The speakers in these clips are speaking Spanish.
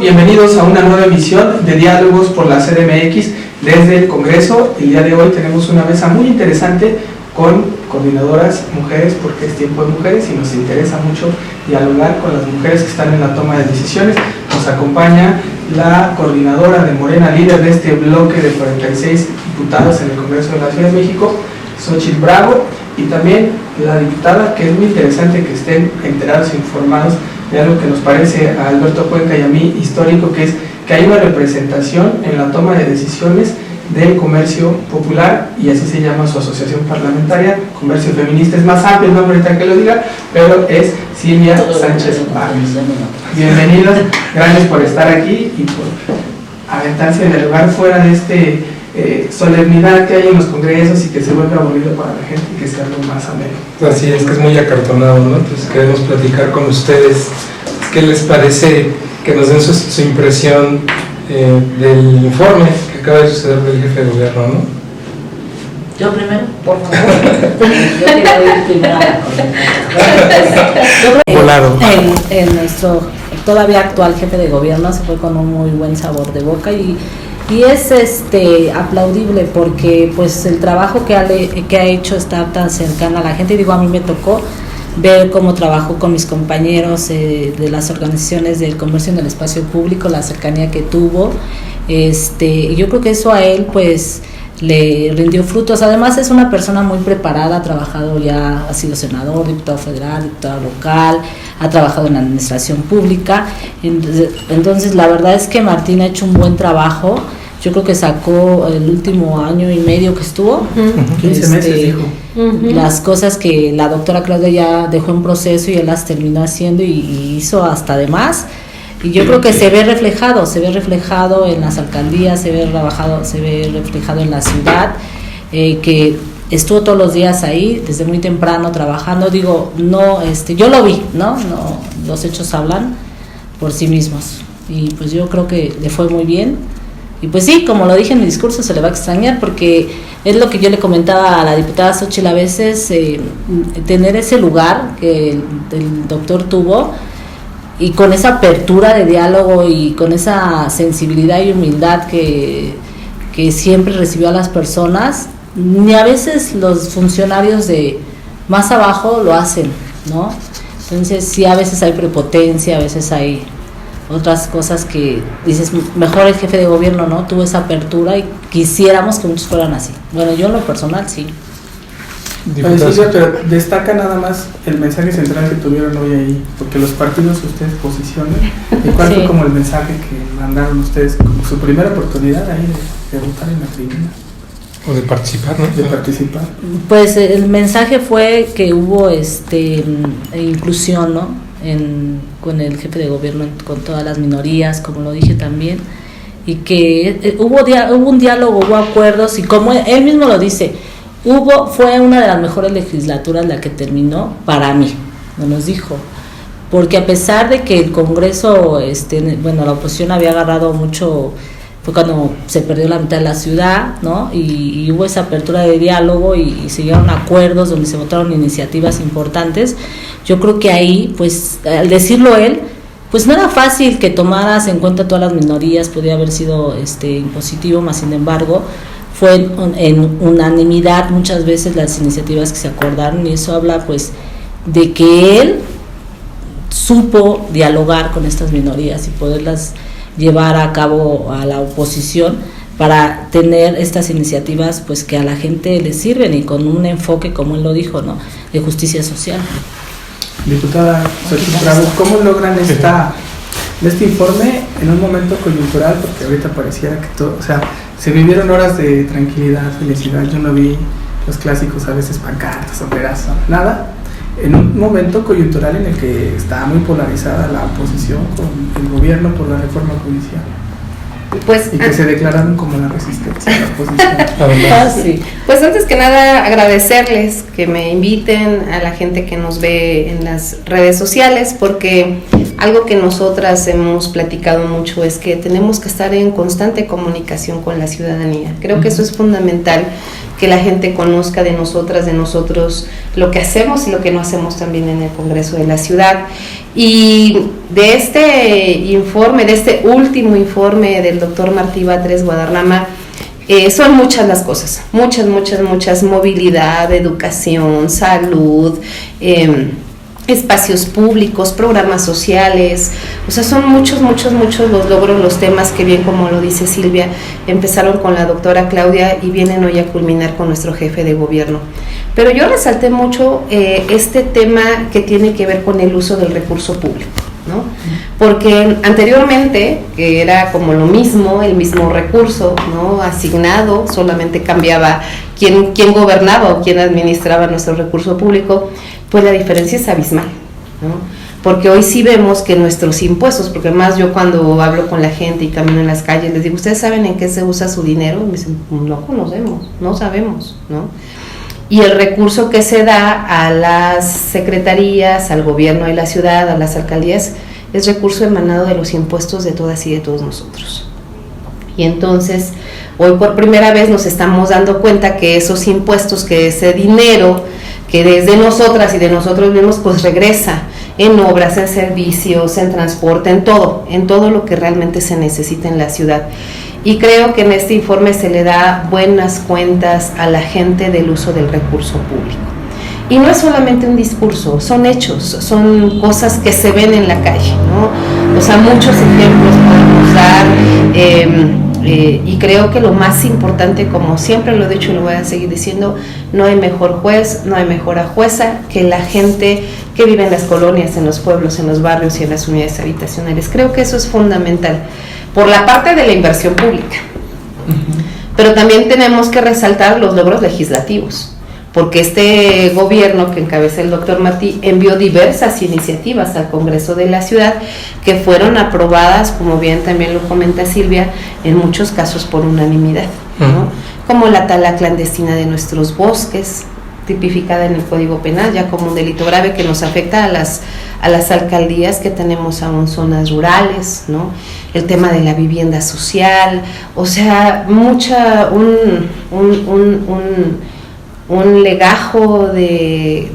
bienvenidos a una nueva emisión de Diálogos por la CDMX desde el Congreso. El día de hoy tenemos una mesa muy interesante con coordinadoras mujeres, porque es tiempo de mujeres y nos interesa mucho dialogar con las mujeres que están en la toma de decisiones. Nos acompaña la coordinadora de Morena, líder de este bloque de 46 diputados en el Congreso de la Ciudad de México, Xochitl Bravo, y también la diputada, que es muy interesante que estén enterados e informados de algo que nos parece a Alberto Cuenca y a mí histórico, que es que hay una representación en la toma de decisiones del comercio popular, y así se llama su asociación parlamentaria, Comercio Feminista. Es más amplio el nombre ahorita que lo diga, pero es Silvia Sánchez Barrios. Bienvenidos, gracias por estar aquí y por aventarse en el lugar fuera de solemnidad que hay en los congresos y que se vuelve aburrido para la gente y que sea algo más ameno. Así es, que es muy acartonado, ¿no? Entonces queremos platicar con ustedes qué les parece, que nos den su impresión del informe que acaba de suceder del jefe de gobierno, ¿no? Yo primero, por favor. Yo quiero ir primero a la en nuestro todavía actual jefe de gobierno se fue con un muy buen sabor de boca y es aplaudible, porque pues el trabajo que ha hecho está tan cercano a la gente. Digo, a mí me tocó ver cómo trabajó con mis compañeros de las organizaciones del comercio en el espacio público, la cercanía que tuvo, y yo creo que eso a él pues le rindió frutos. Además es una persona muy preparada, ha trabajado ya, ha sido senador, diputado federal, diputado local, ha trabajado en la administración pública. Entonces la verdad es que Martín ha hecho un buen trabajo. Yo creo que sacó el último año y medio que estuvo, 15 meses dijo. Las cosas que la doctora Claudia ya dejó en proceso y él las terminó haciendo y hizo hasta de más. Y yo creo que se ve reflejado en las alcaldías, se ve reflejado en la ciudad, que estuvo todos los días ahí, desde muy temprano trabajando. Digo, no, yo lo vi, ¿no? Los hechos hablan por sí mismos. Y pues yo creo que le fue muy bien. Y pues sí, como lo dije en mi discurso, se le va a extrañar, porque es lo que yo le comentaba a la diputada Xochitl a veces, tener ese lugar que el doctor tuvo, y con esa apertura de diálogo y con esa sensibilidad y humildad que siempre recibió a las personas. Ni a veces los funcionarios de más abajo lo hacen, ¿no? Entonces sí, a veces hay prepotencia, a veces hay otras cosas que dices, mejor el jefe de gobierno, ¿no? Tuvo esa apertura y quisiéramos que muchos fueran así. Bueno, yo en lo personal sí. Pero destaca nada más el mensaje central que tuvieron hoy ahí, porque los partidos que ustedes posicionan, ¿y cuál fue como el mensaje que mandaron ustedes como su primera oportunidad ahí de votar en la tribuna? O de participar, ¿no? De participar. Pues el mensaje fue que hubo inclusión, ¿no? Con el jefe de gobierno, con todas las minorías, como lo dije también, y que hubo un diálogo, hubo acuerdos, y como él mismo lo dice, fue una de las mejores legislaturas la que terminó para mí, nos dijo, porque a pesar de que el Congreso, la oposición había agarrado mucho, fue cuando se perdió la mitad de la ciudad, ¿no? Y hubo esa apertura de diálogo y se llegaron a acuerdos donde se votaron iniciativas importantes. Yo creo que ahí, pues, al decirlo él, pues no era fácil que tomaras en cuenta todas las minorías, podría haber sido impositivo, más sin embargo, fue en unanimidad muchas veces las iniciativas que se acordaron, y eso habla pues de que él supo dialogar con estas minorías y poderlas llevar a cabo a la oposición para tener estas iniciativas pues que a la gente le sirven, y con un enfoque, como él lo dijo, ¿no?, de justicia social. Diputada Xochitl Bravo, ¿cómo logran este informe en un momento coyuntural? Porque ahorita pareciera que todo, o sea, se vivieron horas de tranquilidad, felicidad. Yo no vi los clásicos a veces pancartas, sombreras, nada. En un momento coyuntural en el que está muy polarizada la oposición con el gobierno por la reforma judicial. Pues, y que se declararon como la resistencia a la oposición. Sí. Pues antes que nada agradecerles que me inviten, a la gente que nos ve en las redes sociales, porque algo que nosotras hemos platicado mucho es que tenemos que estar en constante comunicación con la ciudadanía. Creo que eso es fundamental, que la gente conozca de nosotras, de nosotros, lo que hacemos y lo que no hacemos también en el Congreso de la Ciudad. Y de este último informe del doctor Martí Batres Guadarrama, son muchas las cosas, muchas, movilidad, educación, salud, espacios públicos, programas sociales, o sea, son muchos los logros, los temas que, bien como lo dice Silvia, empezaron con la doctora Claudia y vienen hoy a culminar con nuestro jefe de gobierno. Pero yo resalté mucho este tema que tiene que ver con el uso del recurso público, ¿no? Porque anteriormente, que era como lo mismo, el mismo recurso, ¿no?, asignado, solamente cambiaba quién gobernaba o quién administraba nuestro recurso público, pues la diferencia es abismal, ¿no? Porque hoy sí vemos que nuestros impuestos, porque además yo cuando hablo con la gente y camino en las calles, les digo, ¿ustedes saben en qué se usa su dinero? Y me dicen, no conocemos, no sabemos, ¿no? Y el recurso que se da a las secretarías, al gobierno de la ciudad, a las alcaldías, es recurso emanado de los impuestos de todas y de todos nosotros. Y entonces, hoy por primera vez nos estamos dando cuenta que esos impuestos, que ese dinero que desde nosotras y de nosotros mismos, pues regresa en obras, en servicios, en transporte, en todo lo que realmente se necesita en la ciudad. Y creo que en este informe se le da buenas cuentas a la gente del uso del recurso público. Y no es solamente un discurso, son hechos, son cosas que se ven en la calle, ¿no? O sea, muchos ejemplos podemos dar, y creo que lo más importante, como siempre lo he dicho y lo voy a seguir diciendo, no hay mejor juez, no hay mejor jueza que la gente que vive en las colonias, en los pueblos, en los barrios y en las unidades habitacionales. Creo que eso es fundamental, por la parte de la inversión pública. Pero también tenemos que resaltar los logros legislativos, porque este gobierno que encabeza el doctor Martí envió diversas iniciativas al Congreso de la Ciudad que fueron aprobadas, como bien también lo comenta Silvia, en muchos casos por unanimidad, ¿no? Como la tala clandestina de nuestros bosques, tipificada en el Código Penal ya como un delito grave que nos afecta a las alcaldías que tenemos aún zonas rurales, ¿no? El tema de la vivienda social, o sea, un legajo de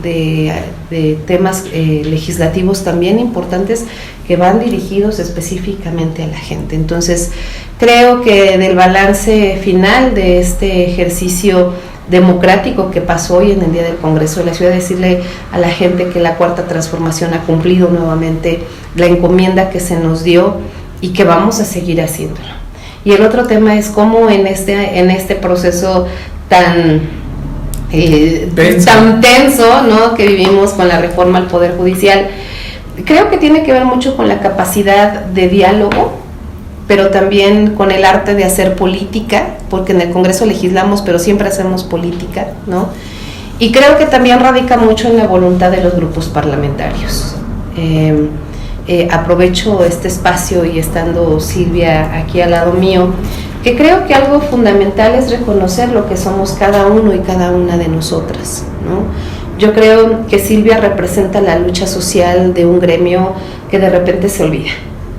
temas legislativos también importantes que van dirigidos específicamente a la gente. Entonces, creo que del balance final de este ejercicio democrático que pasó hoy en el Día del Congreso de la Ciudad, decirle a la gente que la Cuarta Transformación ha cumplido nuevamente la encomienda que se nos dio y que vamos a seguir haciéndolo. Y el otro tema es cómo en este proceso tan tenso, ¿no?, que vivimos con la reforma al Poder Judicial, creo que tiene que ver mucho con la capacidad de diálogo, pero también con el arte de hacer política, porque en el Congreso legislamos, pero siempre hacemos política, ¿no? Y creo que también radica mucho en la voluntad de los grupos parlamentarios. Aprovecho este espacio y estando Silvia aquí al lado mío, que creo que algo fundamental es reconocer lo que somos cada uno y cada una de nosotras, ¿no? Yo creo que Silvia representa la lucha social de un gremio que de repente se olvida.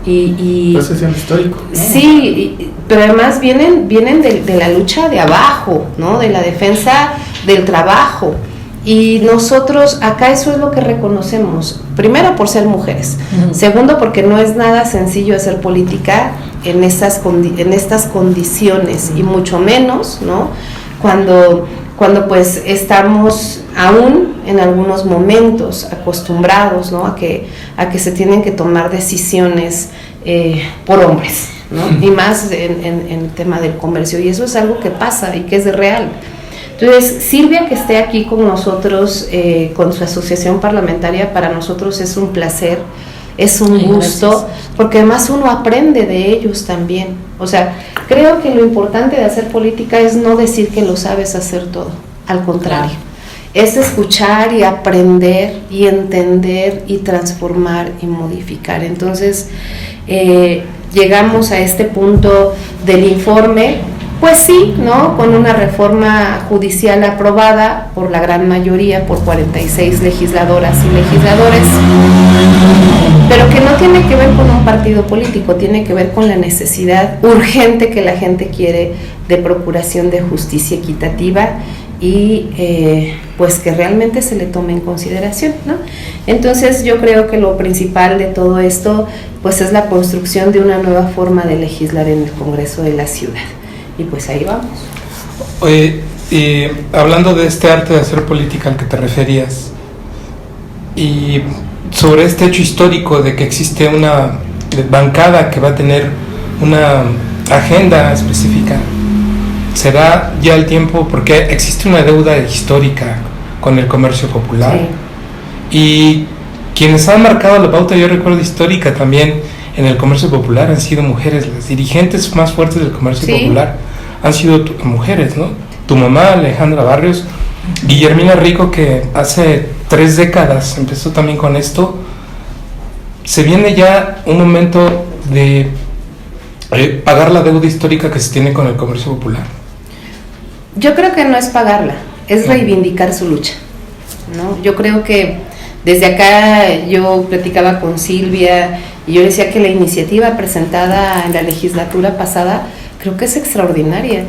Pues es histórico, ¿no? Sí, pero además vienen de la lucha de abajo, ¿no?, de la defensa del trabajo. Y nosotros acá eso es lo que reconocemos, primero por ser mujeres, segundo porque no es nada sencillo hacer política en estas condiciones, y mucho menos, ¿no?, cuando pues estamos aún en algunos momentos acostumbrados, ¿no?, a que se tienen que tomar decisiones por hombres, ¿no? Y más en el tema del comercio, y eso es algo que pasa y que es real. Entonces, Silvia, que esté aquí con nosotros, con su asociación parlamentaria, para nosotros es un placer, es un gusto, gracias. Porque además uno aprende de ellos también. O sea, creo que lo importante de hacer política es no decir que lo sabes hacer todo, al contrario, es escuchar y aprender y entender y transformar y modificar. Entonces, llegamos a este punto del informe Pues sí, ¿no? Con una reforma judicial aprobada por la gran mayoría, por 46 legisladoras y legisladores, pero que no tiene que ver con un partido político, tiene que ver con la necesidad urgente que la gente quiere de procuración de justicia equitativa y pues que realmente se le tome en consideración, ¿no? Entonces yo creo que lo principal de todo esto pues es la construcción de una nueva forma de legislar en el Congreso de la Ciudad. Y pues ahí vamos. Oye, y hablando de este arte de hacer política al que te referías, y sobre este hecho histórico de que existe una bancada que va a tener una agenda específica, ¿será ya el tiempo? Porque existe una deuda histórica con el comercio popular. Sí. Y quienes han marcado la pauta, yo recuerdo histórica también, en el comercio popular han sido mujeres. Las dirigentes más fuertes del comercio popular han sido mujeres, ¿no? Tu mamá, Alejandra Barrios, Guillermina Rico, que hace 3 décadas empezó también con esto. Se viene ya un momento de pagar la deuda histórica que se tiene con el comercio popular. Yo creo que no es pagarla, es reivindicar su lucha, ¿no? Yo creo que desde acá yo platicaba con Silvia y yo decía que la iniciativa presentada en la legislatura pasada creo que es extraordinaria.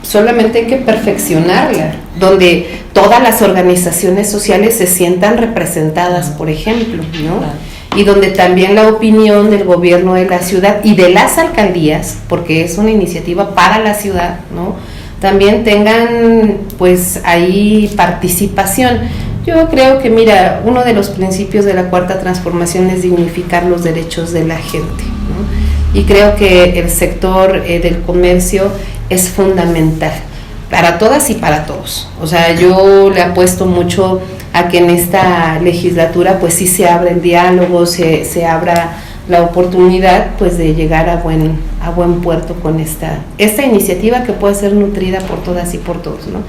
Solamente hay que perfeccionarla, donde todas las organizaciones sociales se sientan representadas, por ejemplo, ¿no? Y donde también la opinión del gobierno de la ciudad y de las alcaldías, porque es una iniciativa para la ciudad, ¿no? También tengan pues ahí participación. Yo creo que, mira, uno de los principios de la Cuarta Transformación es dignificar los derechos de la gente, ¿no? Y creo que el sector del comercio es fundamental para todas y para todos. O sea, yo le apuesto mucho a que en esta legislatura pues sí se abra el diálogo, se abra la oportunidad pues de llegar a buen puerto con esta iniciativa que puede ser nutrida por todas y por todos, ¿no?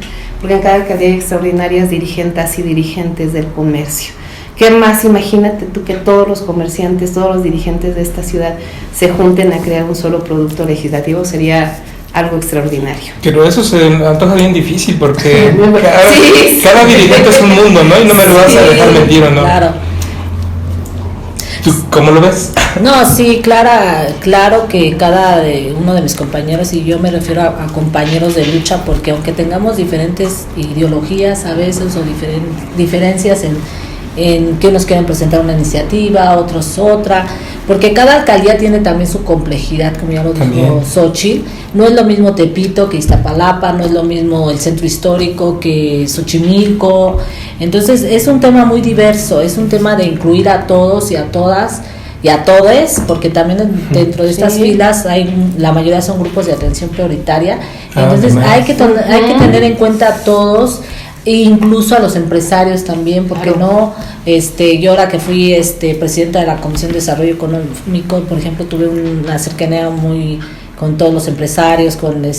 Porque en cada alcaldía hay extraordinarias dirigentes y dirigentes del comercio. ¿Qué más? Imagínate tú que todos los comerciantes, todos los dirigentes de esta ciudad se junten a crear un solo producto legislativo, sería algo extraordinario. Pero eso se antoja bien difícil porque cada dirigente es un mundo, ¿no? Y no me lo vas a dejar mentir, ¿o no? Claro. ¿Tú cómo lo ves? No, sí, claro que cada uno de mis compañeros, y yo me refiero a compañeros de lucha, porque aunque tengamos diferentes ideologías a veces o diferencias en que nos quieren presentar una iniciativa, otros otra, porque cada alcaldía tiene también su complejidad, como ya lo dijo Xochitl. No es lo mismo Tepito que Iztapalapa, no es lo mismo el centro histórico que Xochimilco. Entonces es un tema muy diverso, es un tema de incluir a todos y a todas y a todes, porque también dentro de estas filas la mayoría son grupos de atención prioritaria. Entonces hay que tener en cuenta a todos, e incluso a los empresarios también, porque no, yo ahora que fui presidenta de la Comisión de Desarrollo Económico, por ejemplo, tuve una cercanía muy con todos los empresarios, con del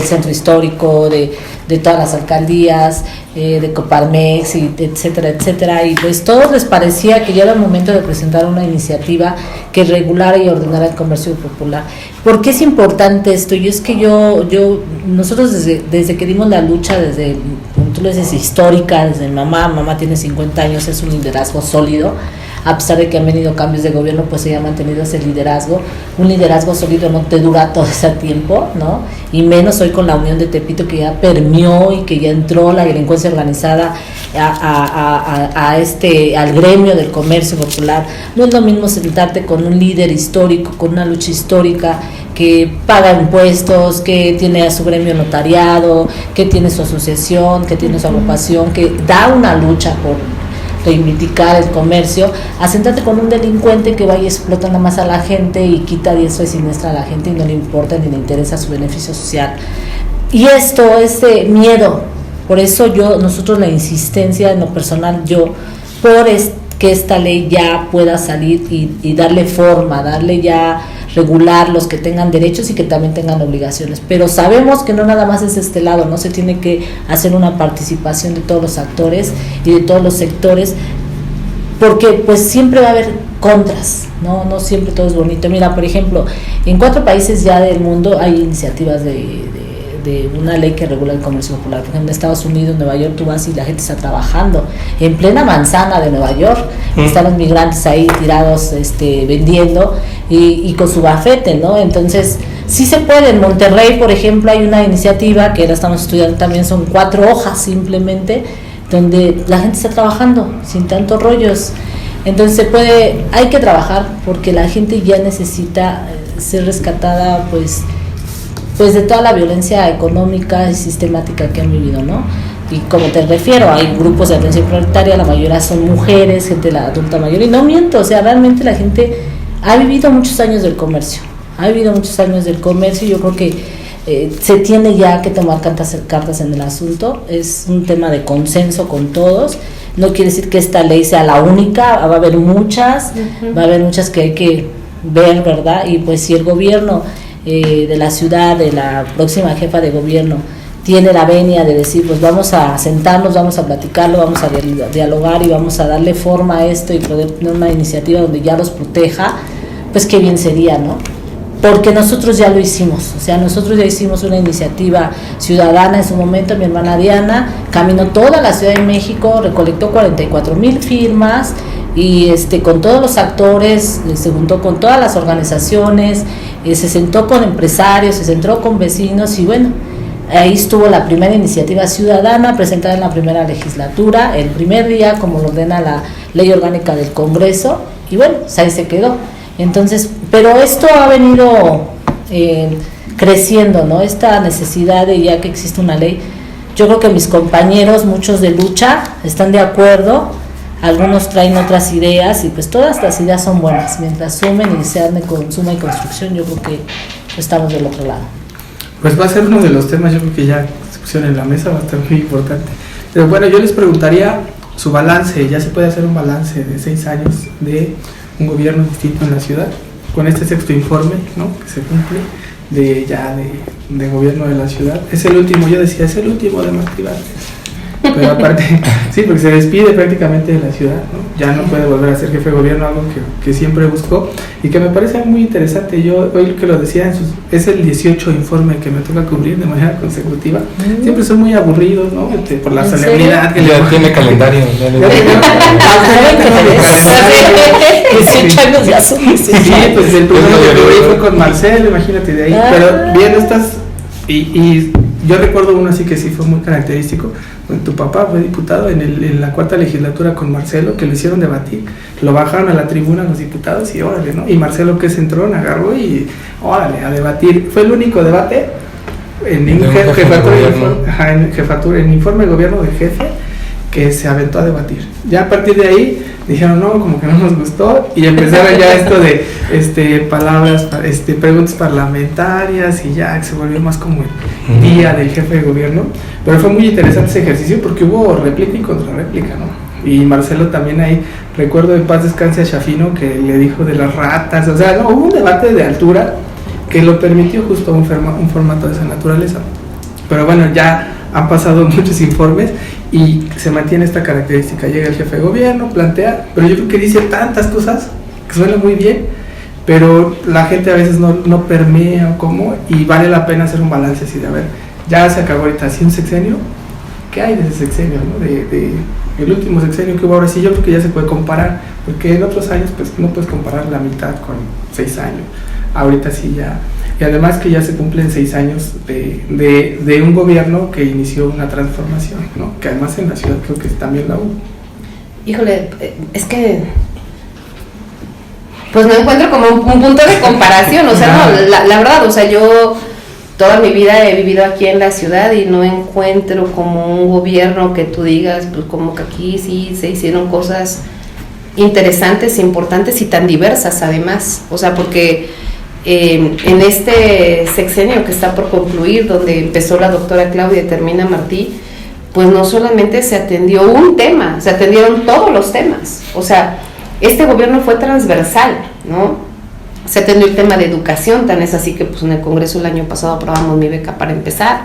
centro histórico, de todas las alcaldías, de Coparmex, y etcétera, y pues todos les parecía que ya era el momento de presentar una iniciativa que regulara y ordenara el comercio popular. ¿Por qué es importante esto? Y es que nosotros desde que dimos la lucha, desde, como tú lo dices, histórica, desde mamá tiene 50 años, es un liderazgo sólido. A pesar de que han venido cambios de gobierno, pues se ha mantenido ese liderazgo. Un liderazgo sólido no te dura todo ese tiempo, ¿no? Y menos hoy con la unión de Tepito, que ya permeó y que ya entró la delincuencia organizada al gremio del comercio popular. No es lo mismo sentarte con un líder histórico, con una lucha histórica, que paga impuestos, que tiene a su gremio notariado, que tiene su asociación, que tiene su agrupación, que da una lucha por reivindicar el comercio, a sentarte con un delincuente que vaya explotando más a la gente y quita diestra y siniestra a la gente y no le importa ni le interesa su beneficio social. Y esto es miedo. Por eso nosotros la insistencia en lo personal, que esta ley ya pueda salir y darle forma, regular los que tengan derechos y que también tengan obligaciones. Pero sabemos que no nada más es este lado, no se tiene que hacer una participación de todos los actores y de todos los sectores porque pues siempre va a haber contras, no siempre todo es bonito. Mira, por ejemplo, en 4 países ya del mundo hay iniciativas de una ley que regula el comercio popular. Por ejemplo, en Estados Unidos, Nueva York, tú vas y la gente está trabajando en plena manzana de Nueva York, están los migrantes ahí tirados vendiendo y con su bafete, ¿no? Entonces sí se puede. En Monterrey, por ejemplo, hay una iniciativa que la estamos estudiando también, son 4 hojas simplemente, donde la gente está trabajando sin tantos rollos. Entonces se puede, hay que trabajar porque la gente ya necesita ser rescatada pues de toda la violencia económica y sistemática que han vivido, ¿no? Y como te refiero, hay grupos de atención prioritaria, la mayoría son mujeres, gente de la adulta mayor, y no miento, o sea, realmente la gente ha vivido muchos años del comercio, y yo creo que se tiene ya que tomar cartas en el asunto. Es un tema de consenso con todos. No quiere decir que esta ley sea la única, va a haber muchas, que hay que ver, ¿verdad? Y pues si el gobierno de la ciudad, de la próxima jefa de gobierno, tiene la venia de decir, pues vamos a sentarnos, vamos a platicarlo, vamos a dialogar y vamos a darle forma a esto y poder tener una iniciativa donde ya los proteja, pues qué bien sería, ¿no? Porque nosotros ya lo hicimos, nosotros ya hicimos una iniciativa ciudadana en su momento. Mi hermana Diana caminó toda la Ciudad de México, recolectó 44,000 firmas y con todos los actores, se juntó con todas las organizaciones, se sentó con empresarios, se sentó con vecinos y bueno, ahí estuvo la primera iniciativa ciudadana presentada en la primera legislatura, el primer día como lo ordena la ley orgánica del Congreso y bueno, ahí se quedó. Entonces, pero esto ha venido creciendo, ¿no? Esta necesidad de ya que existe una ley. Yo creo que mis compañeros, muchos de lucha, están de acuerdo, algunos traen otras ideas y pues todas las ideas son buenas. Mientras sumen y sean de suma y construcción, yo creo que estamos del otro lado. Pues va a ser uno de los temas, yo creo que ya se pusieron en la mesa, va a estar muy importante. Pero bueno, yo les preguntaría su balance. ¿Ya se puede hacer un balance de 6 años de un gobierno distinto en la ciudad, con este 6º informe, ¿no?, que se cumple de gobierno de la ciudad? Es el último, yo decía, es el último de Martí Batres, pero aparte, sí, porque se despide prácticamente de la ciudad, ¿no? Ya no puede volver a ser jefe de gobierno, algo que siempre buscó y que me parece muy interesante. Yo hoy que lo decía, es el 18 informe que me toca cubrir de manera consecutiva. Siempre son muy aburridos, ¿no? Por la solemnidad que ya tiene calendario. 18 años ya son 18. Sí, pues el primero que cubrí fue con Marcelo, imagínate de ahí. Pero bien, y yo recuerdo uno así que sí fue muy característico. Tu papá fue diputado en la 4ª legislatura con Marcelo, que lo hicieron debatir, lo bajaron a la tribuna los diputados y órale, ¿no? Y Marcelo, que es entrón, agarró y órale, a debatir. Fue el único debate en jefatura, en informe de gobierno del jefe, que se aventó a debatir. Ya a partir de ahí dijeron, no, como que no nos gustó, y empezaron ya esto de palabras, preguntas parlamentarias, y ya se volvió más como el día del jefe de gobierno. Pero fue muy interesante ese ejercicio porque hubo réplica y contrarréplica, ¿no? Y Marcelo también ahí, recuerdo en paz descanse a Shafino, que le dijo de las ratas, o sea, no, hubo un debate de altura que lo permitió justo un formato de esa naturaleza. Pero bueno, ya han pasado muchos informes y se mantiene esta característica. Llega el jefe de gobierno, plantea, pero yo creo que dice tantas cosas que suena muy bien, pero la gente a veces no permea cómo, y vale la pena hacer un balance así de, a ver, ya se acabó ahorita así un sexenio, ¿qué hay de ese sexenio, no? El último sexenio que hubo ahora sí, yo creo que ya se puede comparar, porque en otros años pues no puedes comparar la mitad con 6 años, ahorita sí ya. Y además que ya se cumplen 6 años de un gobierno que inició una transformación, ¿no? Que además en la ciudad creo que también la hubo. Híjole, es que pues no encuentro como un punto de comparación, o sea, no, la verdad, o sea, yo toda mi vida he vivido aquí en la ciudad y no encuentro como un gobierno que tú digas, pues como que aquí sí se hicieron cosas interesantes, importantes y tan diversas además, o sea, porque en este sexenio que está por concluir, donde empezó la doctora Claudia y termina Martí, pues no solamente se atendió un tema, se atendieron todos los temas, o sea, este gobierno fue transversal, ¿no? Se atendió el tema de educación, tan es así que pues en el Congreso el año pasado aprobamos mi beca para empezar,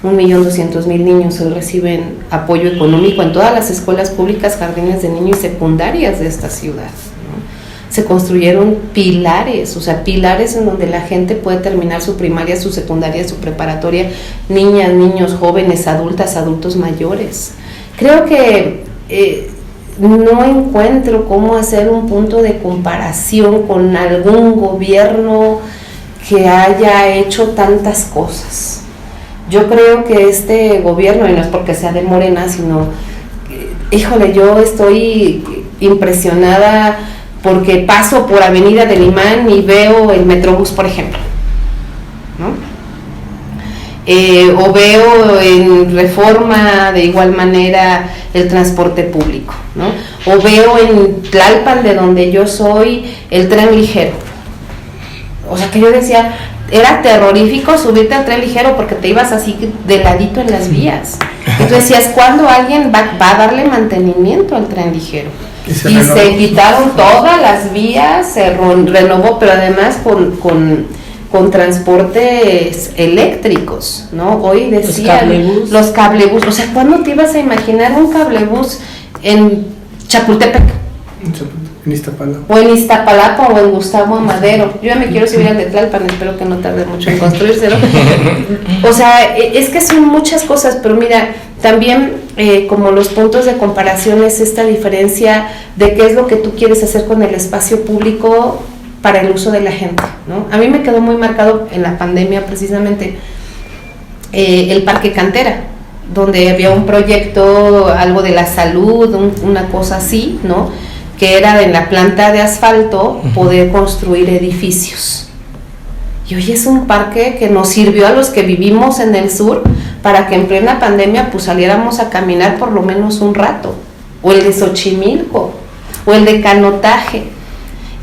1.200.000 niños hoy reciben apoyo económico en todas las escuelas públicas, jardines de niños y secundarias de esta ciudad, ¿no? Se construyeron pilares, o sea, pilares en donde la gente puede terminar su primaria, su secundaria, su preparatoria, niñas, niños, jóvenes, adultas, adultos mayores. Creo que no encuentro cómo hacer un punto de comparación con algún gobierno que haya hecho tantas cosas. Yo creo que este gobierno, y no es porque sea de Morena, sino, híjole, yo estoy impresionada porque paso por Avenida del Imán y veo el Metrobús, por ejemplo, ¿no? O veo en Reforma de igual manera el transporte público, ¿no? O veo en Tlalpan, de donde yo soy, el tren ligero. O sea, que yo decía, era terrorífico subirte al tren ligero porque te ibas así de ladito en las vías. Y tú decías, ¿cuándo alguien va a darle mantenimiento al tren ligero? Y se quitaron todas las vías, se renovó, pero además con transportes eléctricos, ¿no? Hoy decían los cablebús. O sea, ¿cuándo te ibas a imaginar un cablebús en Chapultepec? En Iztapalapa. O en Iztapalapa o en Gustavo Amadero. Yo ya me quiero subir al de Tlalpan, espero que no tarde mucho en construirse, ¿no? O sea, es que son muchas cosas, pero mira, también como los puntos de comparación es esta diferencia de qué es lo que tú quieres hacer con el espacio público para el uso de la gente, ¿no? A mí me quedó muy marcado en la pandemia precisamente el Parque Cantera, donde había un proyecto, algo de la salud, una cosa así, ¿no? Que era en la planta de asfalto poder construir edificios. Y hoy es un parque que nos sirvió a los que vivimos en el sur para que en plena pandemia pues saliéramos a caminar por lo menos un rato, o el de Xochimilco, o el de Canotaje.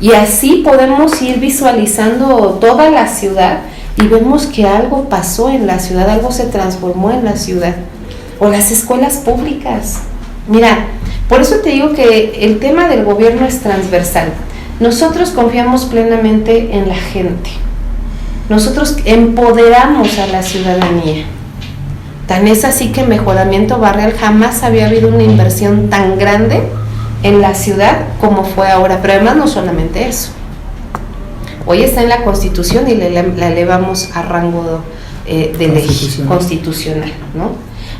Y así podemos ir visualizando toda la ciudad y vemos que algo pasó en la ciudad, algo se transformó en la ciudad. O las escuelas públicas. Mira, por eso te digo que el tema del gobierno es transversal. Nosotros confiamos plenamente en la gente. Nosotros empoderamos a la ciudadanía. Tan es así que en Mejoramiento Barrial jamás había habido una inversión tan grande en la ciudad como fue ahora, pero además no solamente eso. Hoy está en la Constitución y la elevamos a rango de ley constitucional, ¿no?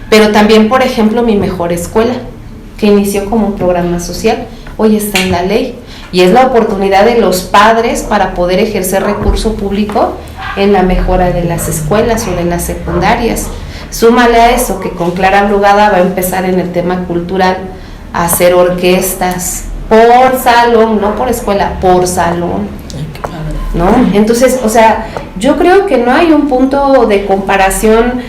Pero también, por ejemplo, Mi Mejor Escuela, que inició como un programa social, hoy está en la ley y es la oportunidad de los padres para poder ejercer recurso público en la mejora de las escuelas o de las secundarias. Súmale a eso que con Clara Brugada va a empezar en el tema cultural a hacer orquestas por salón, no por escuela, por salón, ¿no? Entonces, o sea, yo creo que no hay un punto de comparación,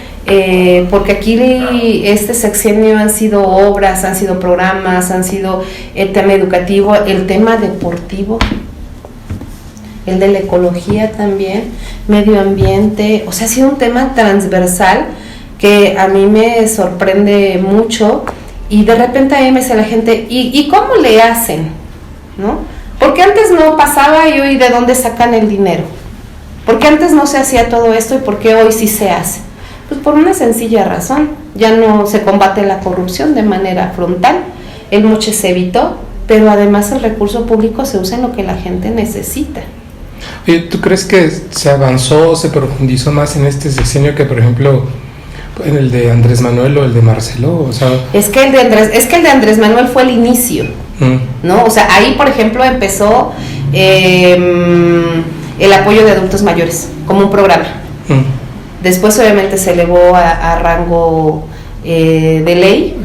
porque aquí este sexenio han sido obras, han sido programas, han sido el tema educativo, el tema deportivo, el de la ecología también, medio ambiente, o sea, ha sido un tema transversal que a mí me sorprende mucho. Y de repente ahí me dice la gente, ¿y cómo le hacen? ¿No? Porque antes no pasaba y hoy ¿de dónde sacan el dinero? Porque antes no se hacía todo esto y ¿por qué hoy sí se hace? Pues por una sencilla razón, ya no se combate la corrupción de manera frontal, el moche se evitó, pero además el recurso público se usa en lo que la gente necesita. Oye, ¿tú crees que se avanzó, se profundizó más en este sexenio que, por ejemplo, en el de Andrés Manuel o el de Marcelo? O sea, es que el de Andrés Manuel fue el inicio, ¿no? O sea, ahí, por ejemplo, empezó el apoyo de adultos mayores como un programa. Después, obviamente, se elevó a rango de ley.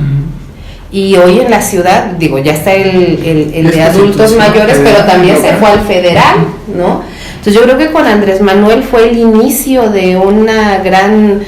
Y hoy en la ciudad, digo, ya está el de adultos mayores, pero también se fue al federal, ¿no? Entonces yo creo que con Andrés Manuel fue el inicio de una gran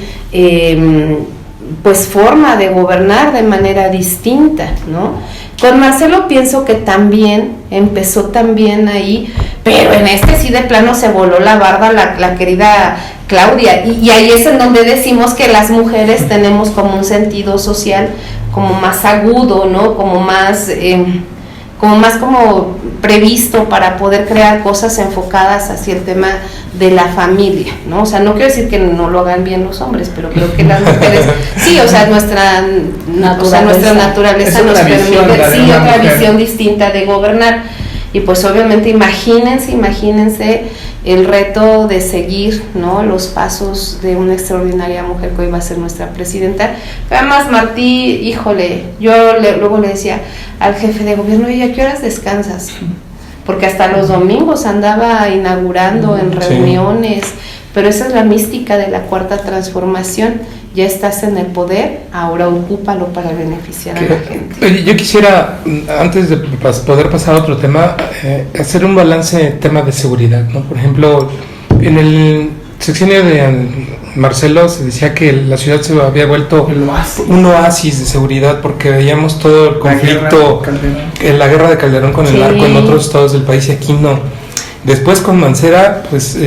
pues forma de gobernar de manera distinta, ¿no? Con Marcelo pienso que también empezó también ahí, pero en este sí de plano se voló la barda la querida Claudia, y ahí es en donde decimos que las mujeres tenemos como un sentido social como más agudo, ¿no? Como más como más como previsto para poder crear cosas enfocadas hacia el tema de la familia, ¿no? O sea, no quiero decir que no lo hagan bien los hombres, pero creo que las mujeres, sí, o sea, nuestra naturaleza nos permite, sí, otra visión distinta de gobernar. Y pues obviamente imagínense el reto de seguir, ¿no?, los pasos de una extraordinaria mujer que hoy va a ser nuestra presidenta. Además, Martí, híjole, luego le decía al jefe de gobierno, ¿y a qué horas descansas? Porque hasta los domingos andaba inaugurando en reuniones, pero esa es la mística de la cuarta transformación. Ya estás en el poder, ahora ocúpalo para beneficiar a la gente. Yo quisiera, antes de poder pasar a otro tema, hacer un balance en tema de seguridad, ¿no? Por ejemplo, en el sexenio de Marcelo se decía que la ciudad se había vuelto un oasis de seguridad porque veíamos todo el conflicto, la guerra de Calderón con el narco en otros estados del país y aquí no. Después con Mancera, pues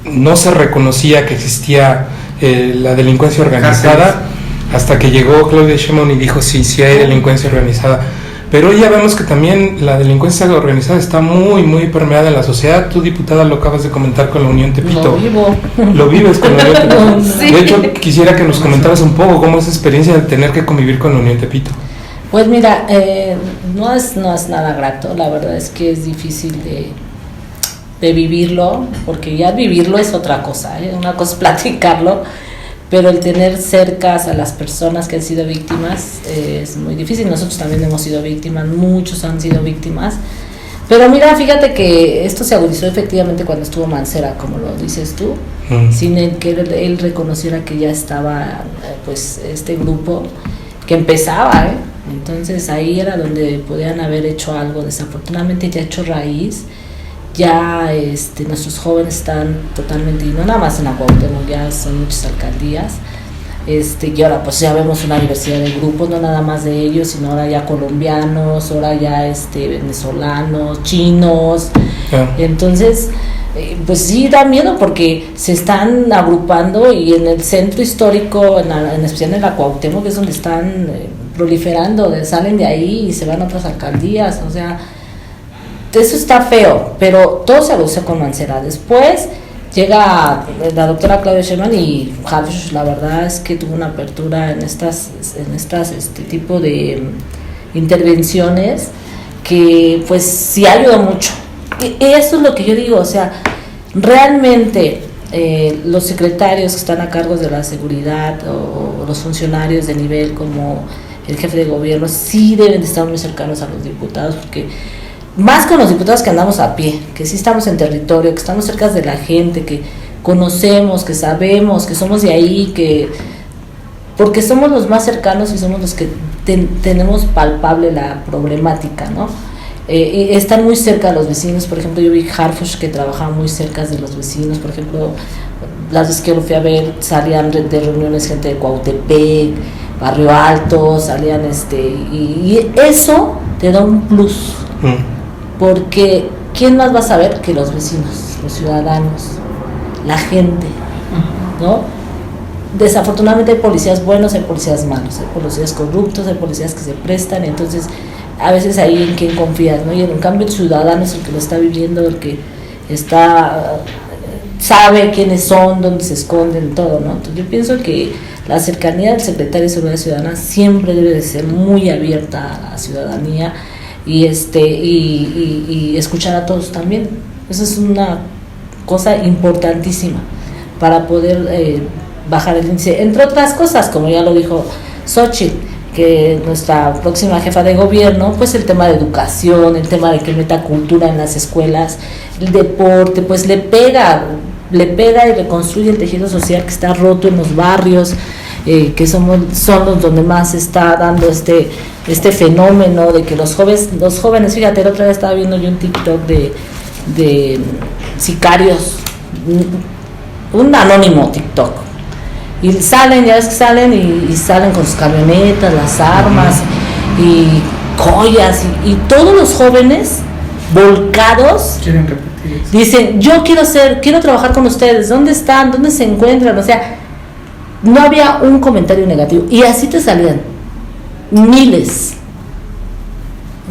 no se reconocía que existía la delincuencia organizada hasta que llegó Claudia Sheinbaum y dijo sí hay delincuencia organizada, pero hoy ya vemos que también la delincuencia organizada está muy permeada en la sociedad. Tú, diputada, lo acabas de comentar con la Unión Tepito. Lo vives con la Unión Tepito. Sí. De hecho, quisiera que nos comentaras un poco cómo es la experiencia de tener que convivir con la Unión Tepito. Pues mira, no es nada grato, la verdad es que es difícil de vivirlo, porque ya vivirlo es otra cosa, una cosa es platicarlo, pero el tener cercas a las personas que han sido víctimas es muy difícil. Nosotros también hemos sido víctimas, muchos han sido víctimas, pero mira, fíjate que esto se agudizó efectivamente cuando estuvo Mancera, como lo dices tú, sin el que él reconociera que ya estaba pues este grupo que empezaba, entonces ahí era donde podían haber hecho algo. Desafortunadamente ya ha hecho raíz. Ya nuestros jóvenes están totalmente, y no nada más en la Cuauhtémoc, ya son muchas alcaldías, y ahora pues ya vemos una diversidad de grupos, no nada más de ellos, sino ahora ya colombianos, ahora ya venezolanos, chinos, entonces pues sí da miedo porque se están agrupando, y en el centro histórico, en especial en la Cuauhtémoc, es donde están proliferando, salen de ahí y se van a otras alcaldías, o sea, eso está feo, pero todo se agudizó con Mancera. Después llega la doctora Claudia Sheinbaum y Harfuch, la verdad es que tuvo una apertura en estas tipo de intervenciones que pues sí ayudó mucho. Y eso es lo que yo digo, o sea, realmente los secretarios que están a cargo de la seguridad o los funcionarios de nivel como el jefe de gobierno sí deben de estar muy cercanos a los diputados, porque más con los diputados que andamos a pie, que sí estamos en territorio, que estamos cerca de la gente, que conocemos, que sabemos, que somos de ahí, porque somos los más cercanos y somos los que tenemos palpable la problemática, ¿no? Están muy cerca de los vecinos. Por ejemplo, yo vi Harfuch que trabajaba muy cerca de los vecinos. Por ejemplo, las veces que lo fui a ver, salían de reuniones gente de Cuautepec, Barrio Alto, salían y eso te da un plus. Porque ¿quién más va a saber que los vecinos, los ciudadanos, la gente, ¿no? Desafortunadamente hay policías buenos, hay policías malos, hay policías corruptos, hay policías que se prestan, entonces a veces ahí en quién confías, ¿no? Y en cambio el ciudadano es el que lo está viviendo, el que sabe quiénes son, dónde se esconden, todo, ¿no? Entonces yo pienso que la cercanía del secretario de Seguridad Ciudadana siempre debe de ser muy abierta a la ciudadanía, y escuchar a todos también. Esa es una cosa importantísima para poder bajar el índice, entre otras cosas, como ya lo dijo Xochitl, que nuestra próxima jefa de gobierno, pues el tema de educación, el tema de que meta cultura en las escuelas, el deporte, pues le pega y reconstruye el tejido social que está roto en los barrios, que son los donde más se está dando este fenómeno de que los jóvenes, fíjate, la otra vez estaba viendo yo un TikTok de sicarios, un anónimo TikTok, y salen, ya ves que salen y salen con sus camionetas, las armas y joyas, y todos los jóvenes volcados quieren repetir eso. Dicen, yo quiero trabajar con ustedes, ¿dónde están? ¿Dónde se encuentran? O sea, no había un comentario negativo, y así te salían miles.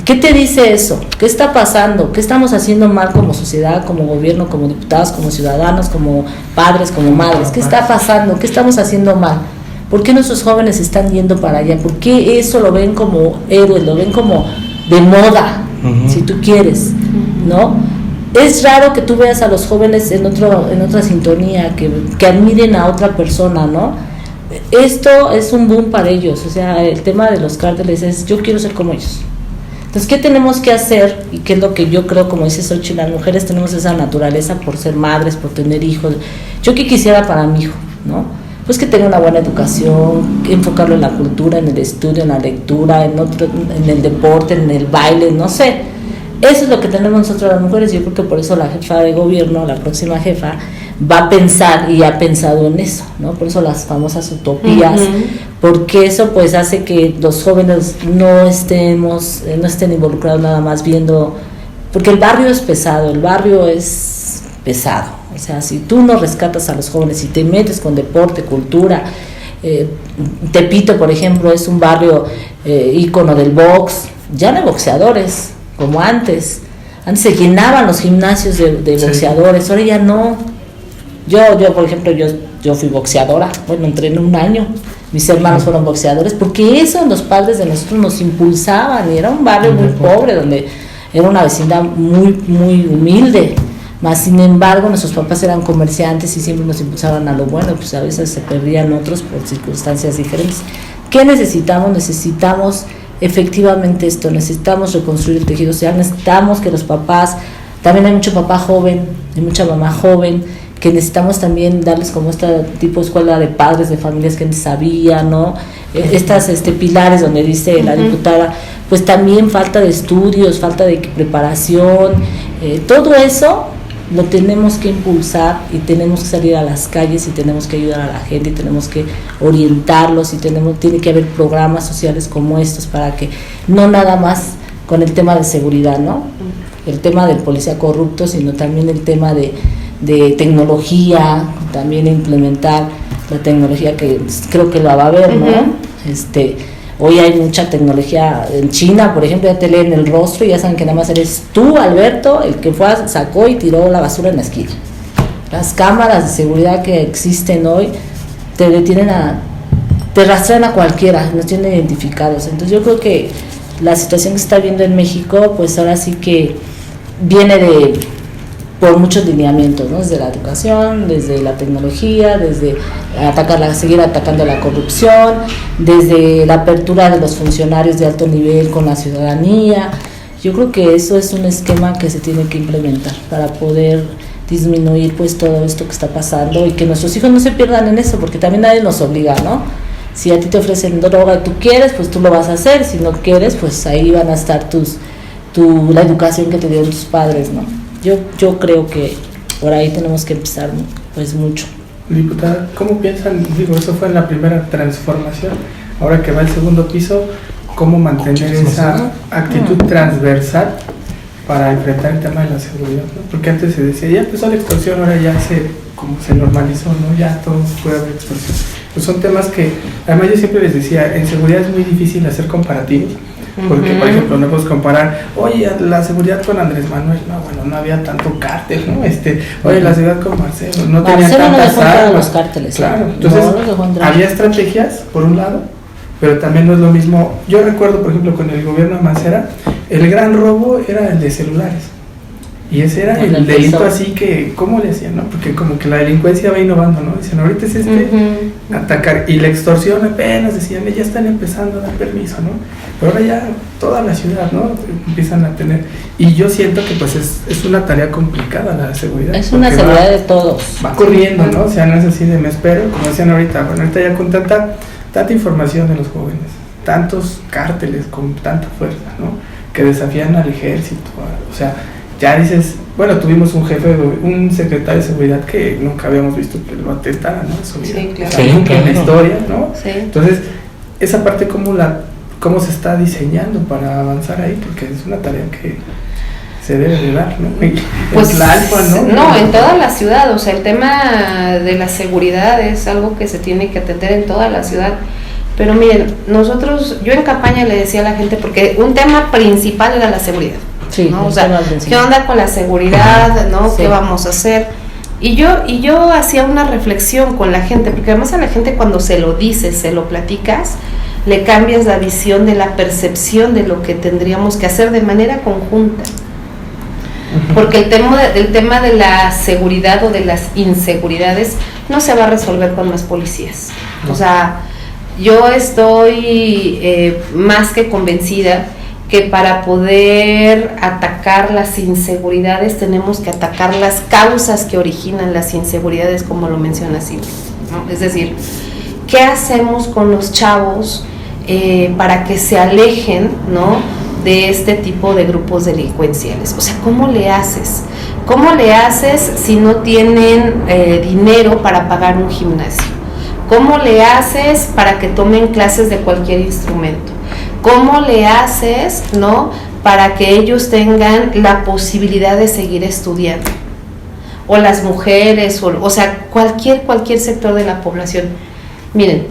¿Qué te dice eso? ¿Qué está pasando? ¿Qué estamos haciendo mal como sociedad, como gobierno, como diputados, como ciudadanos, como padres, como madres? ¿Qué está pasando? ¿Qué estamos haciendo mal? ¿Por qué nuestros jóvenes están yendo para allá? ¿Por qué eso lo ven como héroes, lo ven como de moda, si tú quieres, ¿no? Es raro que tú veas a los jóvenes en otra sintonía, que admiren a otra persona, ¿no? Esto es un boom para ellos, o sea, el tema de los cárteles es, yo quiero ser como ellos. Entonces, ¿qué tenemos que hacer? Y qué es lo que yo creo, como dice Xochitl, las mujeres tenemos esa naturaleza por ser madres, por tener hijos. ¿Yo qué quisiera para mi hijo, no? Pues que tenga una buena educación, enfocarlo en la cultura, en el estudio, en la lectura, en el deporte, en el baile, no sé. Eso es lo que tenemos nosotros las mujeres. Yo creo que por eso la jefa de gobierno, la próxima jefa, va a pensar y ha pensado en eso, ¿no? Por eso las famosas utopías, porque eso pues hace que los jóvenes no estén involucrados nada más viendo, porque el barrio es pesado, o sea, si tú no rescatas a los jóvenes y te metes con deporte, cultura, Tepito, por ejemplo, es un barrio ícono del box, ya no hay boxeadores como antes se llenaban los gimnasios de boxeadores, ahora ya no. Yo por ejemplo, yo fui boxeadora, bueno, entrené un año, mis hermanos fueron boxeadores, porque eso los padres de nosotros nos impulsaban, y era un barrio muy pobre, donde era una vecindad muy, muy humilde, más sin embargo nuestros papás eran comerciantes y siempre nos impulsaban a lo bueno, pues a veces se perdían otros por circunstancias diferentes. ¿Qué necesitamos? Necesitamos efectivamente esto, necesitamos reconstruir el tejido social, necesitamos que los papás, también hay mucho papá joven, hay mucha mamá joven, que necesitamos también darles como este tipo de escuela de padres, de familias que no sabían, ¿no? Estas pilares donde dice la diputada, pues también falta de estudios, falta de preparación, todo eso lo tenemos que impulsar y tenemos que salir a las calles y tenemos que ayudar a la gente y tenemos que orientarlos y tiene que haber programas sociales como estos para que no nada más con el tema de seguridad, ¿no? El tema del policía corrupto, sino también el tema de tecnología, también implementar la tecnología que creo que la va a haber, ¿no? Hoy hay mucha tecnología en China, por ejemplo, ya te leen el rostro y ya saben que nada más eres tú, Alberto, el que sacó y tiró la basura en la esquina. Las cámaras de seguridad que existen hoy te rastrean a cualquiera, nos tienen identificados. Entonces yo creo que la situación que se está viendo en México, pues ahora sí que viene por muchos lineamientos, ¿no? Desde la educación, desde la tecnología, desde seguir atacando la corrupción, desde la apertura de los funcionarios de alto nivel con la ciudadanía. Yo creo que eso es un esquema que se tiene que implementar para poder disminuir pues todo esto que está pasando y que nuestros hijos no se pierdan en eso, porque también nadie nos obliga, ¿no? Si a ti te ofrecen droga y tú quieres, pues tú lo vas a hacer, si no quieres, pues ahí van a estar la educación que te dieron tus padres, ¿no? Yo creo que por ahí tenemos que empezar pues mucho. Diputada, ¿cómo piensan? Digo, eso fue en la primera transformación, ahora que va el segundo piso, ¿cómo mantener esa actitud transversal para enfrentar el tema de la seguridad, ¿no? Porque antes se decía, ya empezó la extorsión, ahora ya como se normalizó, ¿no? Ya todos puede haber extorsión. Pues son temas que, además yo siempre les decía, en seguridad es muy difícil hacer comparativos, porque por ejemplo no podemos comparar, oye, la seguridad con Andrés Manuel, no había tanto cártel, ¿no? Oye, la seguridad con Marcelo, no tenía tantas armas, los cárteles, claro, entonces había estrategias por un lado, pero también no es lo mismo. Yo recuerdo, por ejemplo, con el gobierno de Mancera, el gran robo era el de celulares. Y ese era el delito así que, ¿cómo le decían, no? Porque como que la delincuencia va innovando, ¿no? Dicen, ahorita es atacar. Y la extorsión apenas decían, ya están empezando a dar permiso, ¿no? Pero ahora ya toda la ciudad, ¿no? Empiezan a tener. Y yo siento que pues es una tarea complicada la seguridad. Es una seguridad de todos. Va corriendo, ¿no? O sea, no es así de me espero, como decían ahorita. Bueno, ahorita ya con tanta información de los jóvenes, tantos cárteles con tanta fuerza, ¿no? Que desafían al ejército, o sea, ya dices, bueno, tuvimos un secretario de seguridad que nunca habíamos visto que lo atentara, ¿no? Eso, sí, claro. O sea, nunca en la historia, ¿no? Sí. Entonces, esa parte cómo se está diseñando para avanzar ahí, porque es una tarea que se debe de dar, ¿no? Pues no, en toda la ciudad, o sea, el tema de la seguridad es algo que se tiene que atender en toda la ciudad, Pero miren, yo en campaña le decía a la gente, porque un tema principal era la seguridad. Sí, ¿no? O sea, ¿qué onda con la seguridad? ¿No? Sí. ¿Qué vamos a hacer? Y yo hacía una reflexión con la gente, porque además a la gente cuando se lo dices, se lo platicas, le cambias la visión de la percepción de lo que tendríamos que hacer de manera conjunta. Porque el tema de la seguridad o de las inseguridades no se va a resolver con más policías. O sea, yo estoy más que convencida que para poder atacar las inseguridades tenemos que atacar las causas que originan las inseguridades, como lo menciona Silvia, ¿no? Es decir, ¿qué hacemos con los chavos para que se alejen, ¿no?, de este tipo de grupos delincuenciales? O sea, ¿cómo le haces? ¿Cómo le haces si no tienen dinero para pagar un gimnasio? ¿Cómo le haces para que tomen clases de cualquier instrumento? ¿Cómo le haces, ¿no?, para que ellos tengan la posibilidad de seguir estudiando? O las mujeres, o sea, cualquier sector de la población. Miren,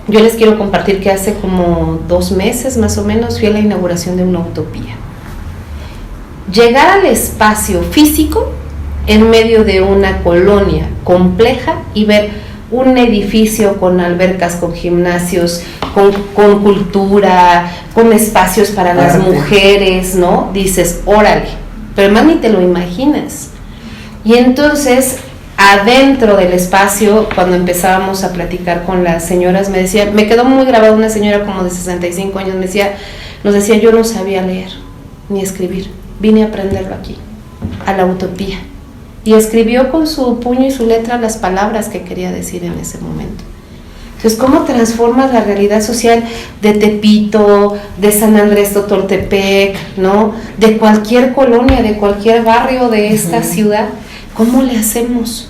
yo les quiero compartir que hace como 2 meses más o menos fui a la inauguración de una utopía. Llegar al espacio físico en medio de una colonia compleja y ver un edificio con albercas, con gimnasios, con cultura, con espacios para las mujeres, ¿no? Dices, órale, pero además ni te lo imaginas. Y entonces, adentro del espacio, cuando empezábamos a platicar con las señoras, me quedó muy grabada una señora como de 65 años, nos decía, yo no sabía leer ni escribir, vine a aprenderlo aquí, a la utopía. Y escribió con su puño y su letra las palabras que quería decir en ese momento. Entonces, ¿cómo transformas la realidad social de Tepito, de San Andrés Totoltepec, ¿no?, de cualquier colonia, de cualquier barrio de esta ciudad? ¿Cómo le hacemos?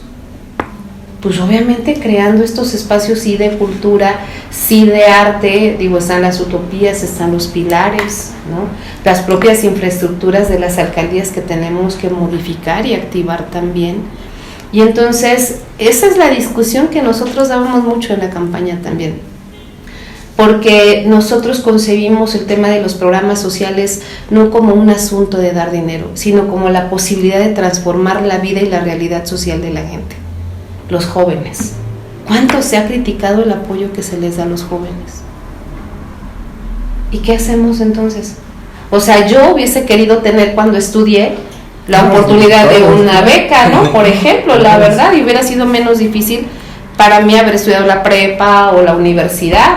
Pues obviamente creando estos espacios sí de cultura, sí de arte, digo, están las utopías, están los pilares, ¿no?, las propias infraestructuras de las alcaldías que tenemos que modificar y activar también. Y entonces, esa es la discusión que nosotros dábamos mucho en la campaña también, porque nosotros concebimos el tema de los programas sociales no como un asunto de dar dinero, sino como la posibilidad de transformar la vida y la realidad social de la gente. Los jóvenes, ¿cuánto se ha criticado el apoyo que se les da a los jóvenes? ¿Y qué hacemos entonces? O sea, yo hubiese querido tener cuando estudié la oportunidad de una beca, ¿no?, por ejemplo, la verdad, y hubiera sido menos difícil para mí haber estudiado la prepa o la universidad,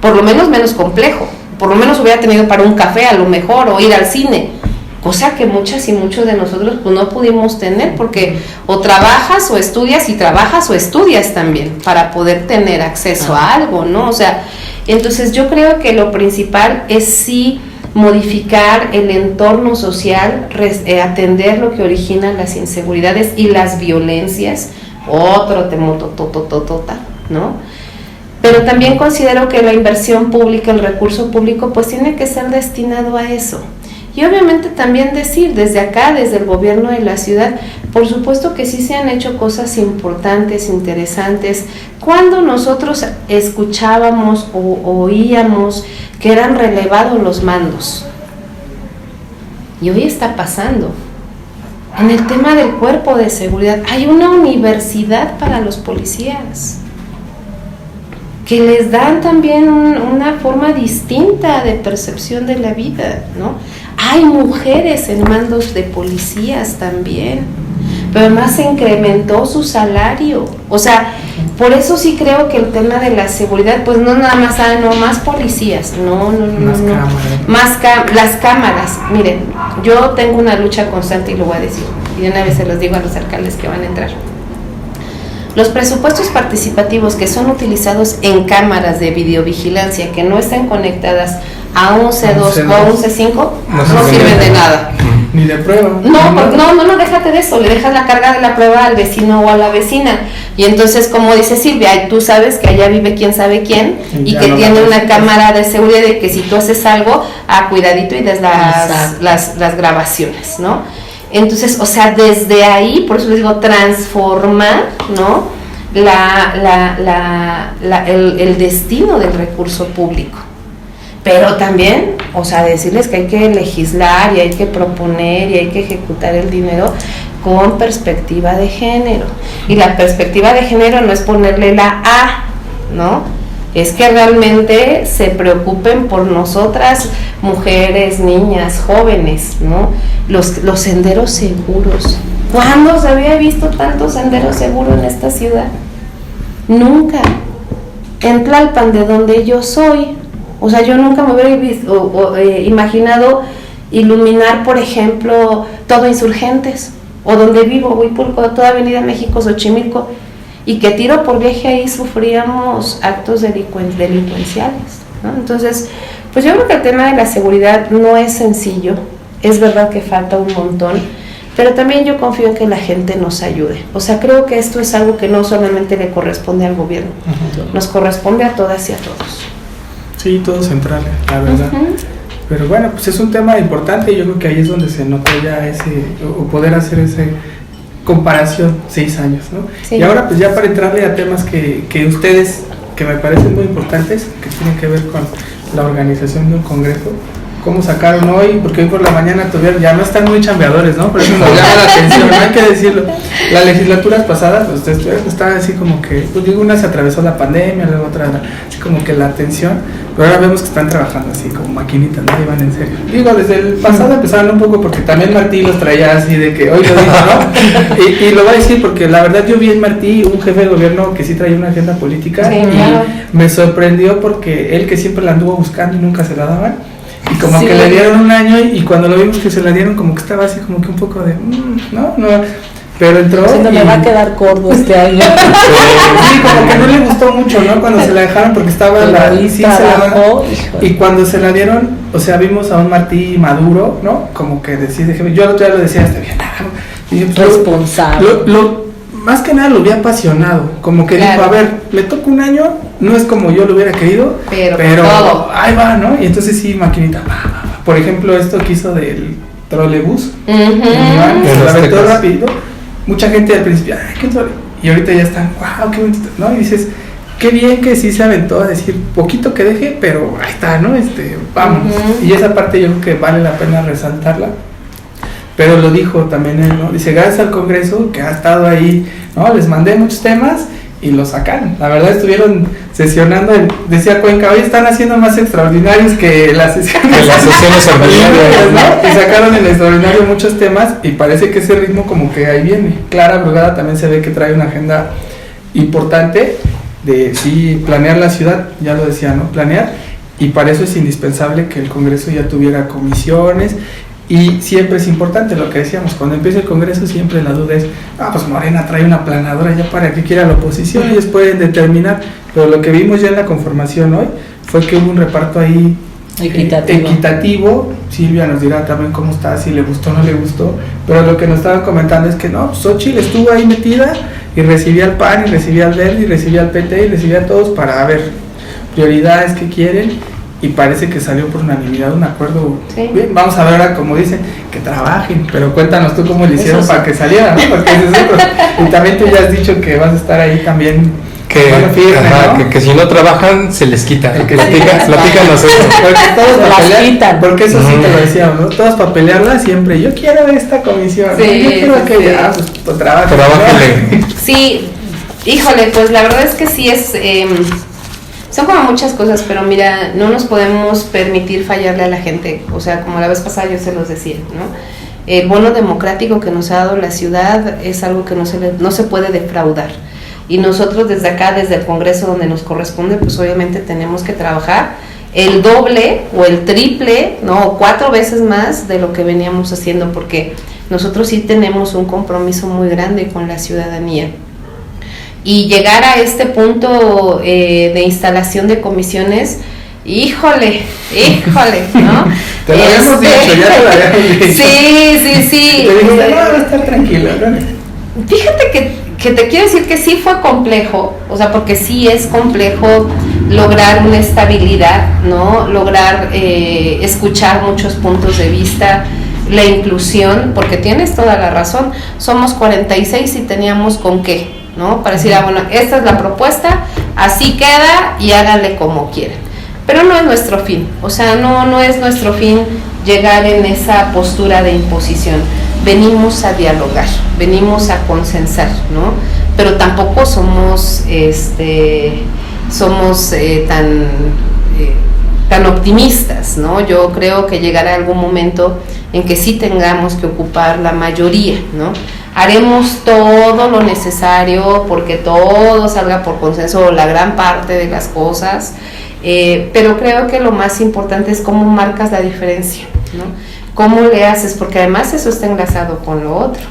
por lo menos menos complejo, por lo menos hubiera tenido para un café a lo mejor, o ir al cine, cosa que muchas y muchos de nosotros pues no pudimos tener, porque o trabajas o estudias, y trabajas o estudias también, para poder tener acceso a algo, ¿no? O sea, entonces yo creo que lo principal es sí modificar el entorno social, atender lo que origina las inseguridades y las violencias, otro temototototota, ¿no? Pero también considero que la inversión pública, el recurso público, pues tiene que ser destinado a eso. Y obviamente también decir desde acá, desde el gobierno de la ciudad, por supuesto que sí se han hecho cosas importantes, interesantes. Cuando nosotros escuchábamos o oíamos que eran relevados los mandos, y hoy está pasando. En el tema del cuerpo de seguridad, hay una universidad para los policías, que les dan también una forma distinta de percepción de la vida, ¿no? Hay mujeres en mandos de policías también, pero además se incrementó su salario. O sea, por eso sí creo que el tema de la seguridad, pues no nada más, más policías, no. Las cámaras. Miren, yo tengo una lucha constante y lo voy a decir, y de una vez se los digo a los alcaldes que van a entrar. Los presupuestos participativos que son utilizados en cámaras de videovigilancia que no estén conectadas a 11.2 o 11.5 no sirven de nada. Ni de prueba. No, déjate de eso, le dejas la carga de la prueba al vecino o a la vecina. Y entonces, como dice Silvia, tú sabes que allá vive quién sabe quién y que tiene una cámara de seguridad de que si tú haces algo, cuidadito y des las grabaciones, ¿no? Entonces, o sea, desde ahí, por eso les digo, transformar, ¿no?, el destino del recurso público. Pero también, o sea, decirles que hay que legislar y hay que proponer y hay que ejecutar el dinero con perspectiva de género. Y la perspectiva de género no es ponerle la A, ¿no? Es que realmente se preocupen por nosotras, mujeres, niñas, jóvenes, ¿no? Los senderos seguros. ¿Cuándo se había visto tanto sendero seguro en esta ciudad? Nunca. En Tlalpan, de donde yo soy, o sea, yo nunca me hubiera imaginado iluminar, por ejemplo, todo Insurgentes, o donde vivo, Huipulco, toda Avenida México, Xochimilco, y que tiro por viaje ahí sufríamos actos delincuenciales, ¿no? Entonces, pues yo creo que el tema de la seguridad no es sencillo, es verdad que falta un montón, pero también yo confío en que la gente nos ayude. O sea, creo que esto es algo que no solamente le corresponde al gobierno, nos corresponde a todas y a todos. Sí, todo central, la verdad. Pero bueno, pues es un tema importante y yo creo que ahí es donde se notó ya o poder hacer ese comparación 6 años, ¿no? Sí. Y ahora pues ya para entrarle a temas que ustedes, que me parecen muy importantes, que tienen que ver con la organización de un congreso, ¿cómo sacaron hoy? Porque hoy por la mañana tuvieron, ya no están muy chambeadores, ¿no? Pero eso nos llama la atención, no hay que decirlo. Las legislaturas pasadas, pues estaba así como que, pues digo, una se atravesó la pandemia, luego otra, así como que la atención, pero ahora vemos que están trabajando así como maquinitas, ¿no? Y van en serio. Digo, desde el pasado empezaron un poco porque también Martí los traía así de que hoy lo dijo, ¿no? Y lo voy a decir porque la verdad yo vi en Martí un jefe de gobierno que sí traía una agenda política, sí, y me sorprendió porque él que siempre la anduvo buscando y nunca se la daban. Y como sí, que le dieron un año y cuando lo vimos que se la dieron como que estaba así como que un poco de no, pero entró sí, no me va a quedar gordo este año. Sí, como que no le gustó mucho, ¿no? Cuando se la dejaron porque estaba y cuando se la dieron, o sea, vimos a un Martí maduro, ¿no? Como que decide, yo el otro día lo decía, está bien, y pues, responsable. Más que nada lo vi apasionado, como que dijo, a ver, le toca un año, no es como yo lo hubiera querido, pero ahí va, ¿no? Y entonces sí, maquinita, por ejemplo, esto que hizo del trolebús, se la aventó rápido, mucha gente al principio, ay, qué trolebús, y ahorita ya están, wow, qué bonito, ¿no? Y dices, qué bien que sí se aventó a decir, poquito que deje, pero ahí está, ¿no? Vamos, y esa parte yo creo que vale la pena resaltarla. Pero lo dijo también él, ¿no? Dice, gracias al Congreso que ha estado ahí, ¿no? Les mandé muchos temas y los sacaron. La verdad estuvieron sesionando, decía Cuenca, hoy están haciendo más extraordinarios que las sesiones ordinarias, ¿no? Y sacaron en extraordinario muchos temas y parece que ese ritmo como que ahí viene. Clara Brugada también se ve que trae una agenda importante de, sí, planear la ciudad, ya lo decía, ¿no? Planear, y para eso es indispensable que el Congreso ya tuviera comisiones. Y siempre es importante lo que decíamos, cuando empieza el Congreso siempre la duda es, pues Morena trae una planadora ya para que quiera la oposición, ellos pueden determinar, pero lo que vimos ya en la conformación hoy fue que hubo un reparto ahí equitativo. Silvia nos dirá también cómo está, si le gustó o no le gustó, pero lo que nos estaban comentando es que no, Xochitl estuvo ahí metida y recibía al PAN y recibía al Verde y recibía al PT y recibía a todos para ver prioridades que quieren. Y parece que salió por unanimidad un acuerdo. Sí. Bien, vamos a ver ahora, como dicen, que trabajen, pero cuéntanos tú cómo le hicieron para que saliera, ¿no? Porque es otro. Y también tú ya has dicho que vas a estar ahí también. Que si no trabajan se les quita. Platícanos eso. Porque todos para pelear, porque eso sí te lo decíamos, ¿no? Todos para pelearla siempre. Yo quiero esta comisión, sí, ¿no? Yo quiero aquella. Pues trabajen. Sí, híjole, pues la verdad es que sí es. Son como muchas cosas, pero mira, no nos podemos permitir fallarle a la gente, o sea, como la vez pasada yo se los decía, ¿no? El bono democrático que nos ha dado la ciudad es algo que no se puede defraudar, y nosotros desde acá, desde el Congreso donde nos corresponde, pues obviamente tenemos que trabajar el doble o el triple, ¿no? O 4 veces más de lo que veníamos haciendo, porque nosotros sí tenemos un compromiso muy grande con la ciudadanía. Y llegar a este punto de instalación de comisiones, híjole, ¿no? Te lo habíamos dicho, ya te lo habíamos dicho. Sí. Te dijiste, no, va a estar tranquila, ¿no? Fíjate que te quiero decir que sí fue complejo, o sea, porque sí es complejo lograr una estabilidad, ¿no? Lograr escuchar muchos puntos de vista, la inclusión, porque tienes toda la razón, somos 46 y teníamos con qué. ¿no? Para decir, bueno, esta es la propuesta, así queda y háganle como quieran. Pero no es nuestro fin, o sea, no es nuestro fin llegar en esa postura de imposición. Venimos a dialogar, venimos a consensar, ¿no? Pero tampoco somos tan optimistas, ¿no? Yo creo que llegará algún momento en que sí tengamos que ocupar la mayoría, ¿no? Haremos todo lo necesario porque todo salga por consenso, o la gran parte de las cosas, pero creo que lo más importante es cómo marcas la diferencia, ¿no? Cómo le haces, porque además eso está enlazado con lo otro.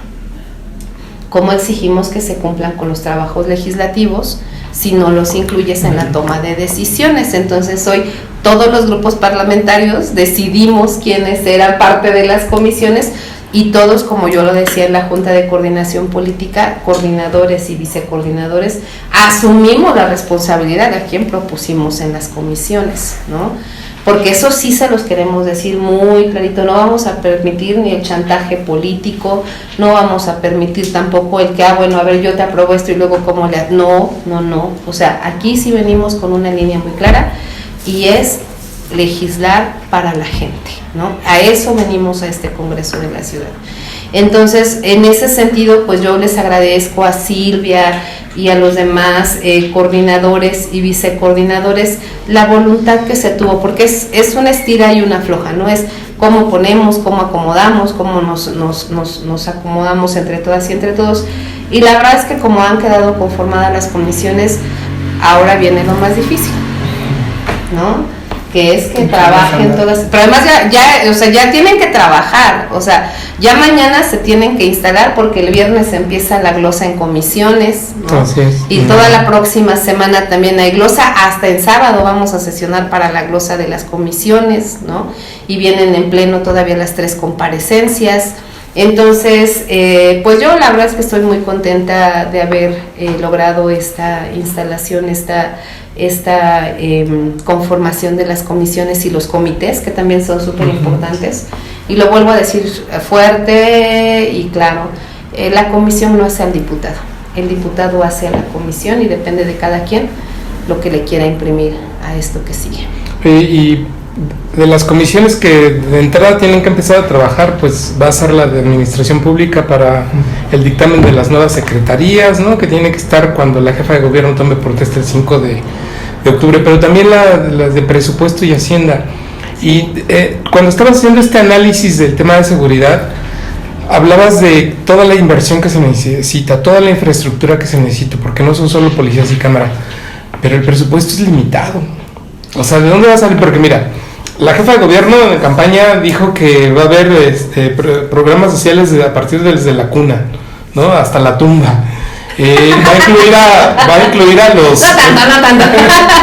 Cómo exigimos que se cumplan con los trabajos legislativos si no los incluyes en la toma de decisiones. Entonces hoy todos los grupos parlamentarios decidimos quiénes eran parte de las comisiones y todos, como yo lo decía en la Junta de Coordinación Política, coordinadores y vicecoordinadores, asumimos la responsabilidad de a quién propusimos en las comisiones, ¿no? Porque eso sí se los queremos decir muy clarito, no vamos a permitir ni el chantaje político, no vamos a permitir tampoco el que, bueno, a ver, yo te apruebo esto y luego cómo le... No, o sea, aquí sí venimos con una línea muy clara y es legislar para la gente, ¿no? A eso venimos a este Congreso de la Ciudad. Entonces, en ese sentido, pues yo les agradezco a Silvia y a los demás coordinadores y vicecoordinadores la voluntad que se tuvo, porque es una estira y una afloja, ¿no? Es cómo ponemos, cómo acomodamos, cómo nos acomodamos entre todas y entre todos. Y la verdad es que como han quedado conformadas las comisiones, ahora viene lo más difícil, ¿no? Que es que trabajen todas, pero además ya tienen que trabajar, o sea, ya mañana se tienen que instalar porque el viernes empieza la glosa en comisiones, ¿no? Así es. Y toda la próxima semana también hay glosa, hasta el sábado vamos a sesionar para la glosa de las comisiones, ¿no? Y vienen en pleno todavía las 3 comparecencias. Entonces, pues yo la verdad es que estoy muy contenta de haber logrado esta instalación, esta conformación de las comisiones y los comités, que también son súper importantes. Y lo vuelvo a decir fuerte y claro, la comisión no hace al diputado, el diputado hace a la comisión y depende de cada quien lo que le quiera imprimir a esto que sigue. Y de las comisiones que de entrada tienen que empezar a trabajar, pues va a ser la de Administración Pública para el dictamen de las nuevas secretarías, ¿no? Que tiene que estar cuando la jefa de gobierno tome protesta el 5 de octubre, pero también las de Presupuesto y Hacienda. Y cuando estabas haciendo este análisis del tema de seguridad, hablabas de toda la inversión que se necesita, toda la infraestructura que se necesita, porque no son solo policías y cámara, pero el presupuesto es limitado. O sea, ¿de dónde va a salir? Porque mira, la jefa de gobierno en campaña dijo que va a haber programas sociales a partir desde la cuna, ¿no? Hasta la tumba. Va a incluir a los... No tanto.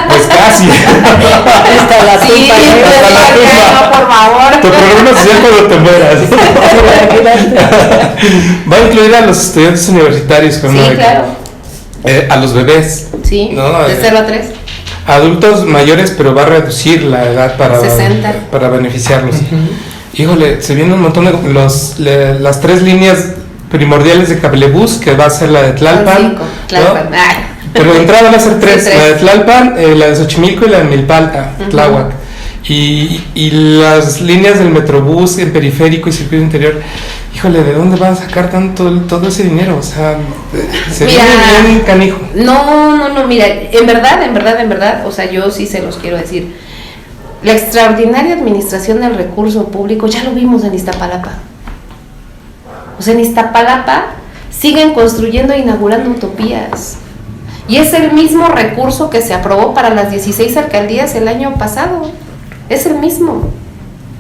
Pues casi. Hasta la Sí, hasta la tumba. no, por favor. Tu programa social cuando te mueras. Va a incluir a los estudiantes universitarios con Sí, claro. A los bebés. Sí, ¿no? de 0 a 3. Adultos mayores, pero va a reducir la edad para 60. Para beneficiarlos. Híjole, se vienen un montón de las 3 líneas primordiales de cablebús, que va a ser la de Tlalpan, Tlalpan. ¿no? Pero de entrada van a ser 3, Sí, la de Tlalpan, la de Xochimilco y la de Milpalta, Tláhuac. Y las líneas del Metrobús en periférico y circuito interior, híjole, ¿de dónde van a sacar todo ese dinero? O sea, se viene bien canijo. No, mira, en verdad, o sea, yo sí se los quiero decir. La extraordinaria administración del recurso público ya lo vimos en Iztapalapa. O sea, en Iztapalapa siguen construyendo e inaugurando utopías. Y es el mismo recurso que se aprobó para las 16 alcaldías el año pasado. Es el mismo.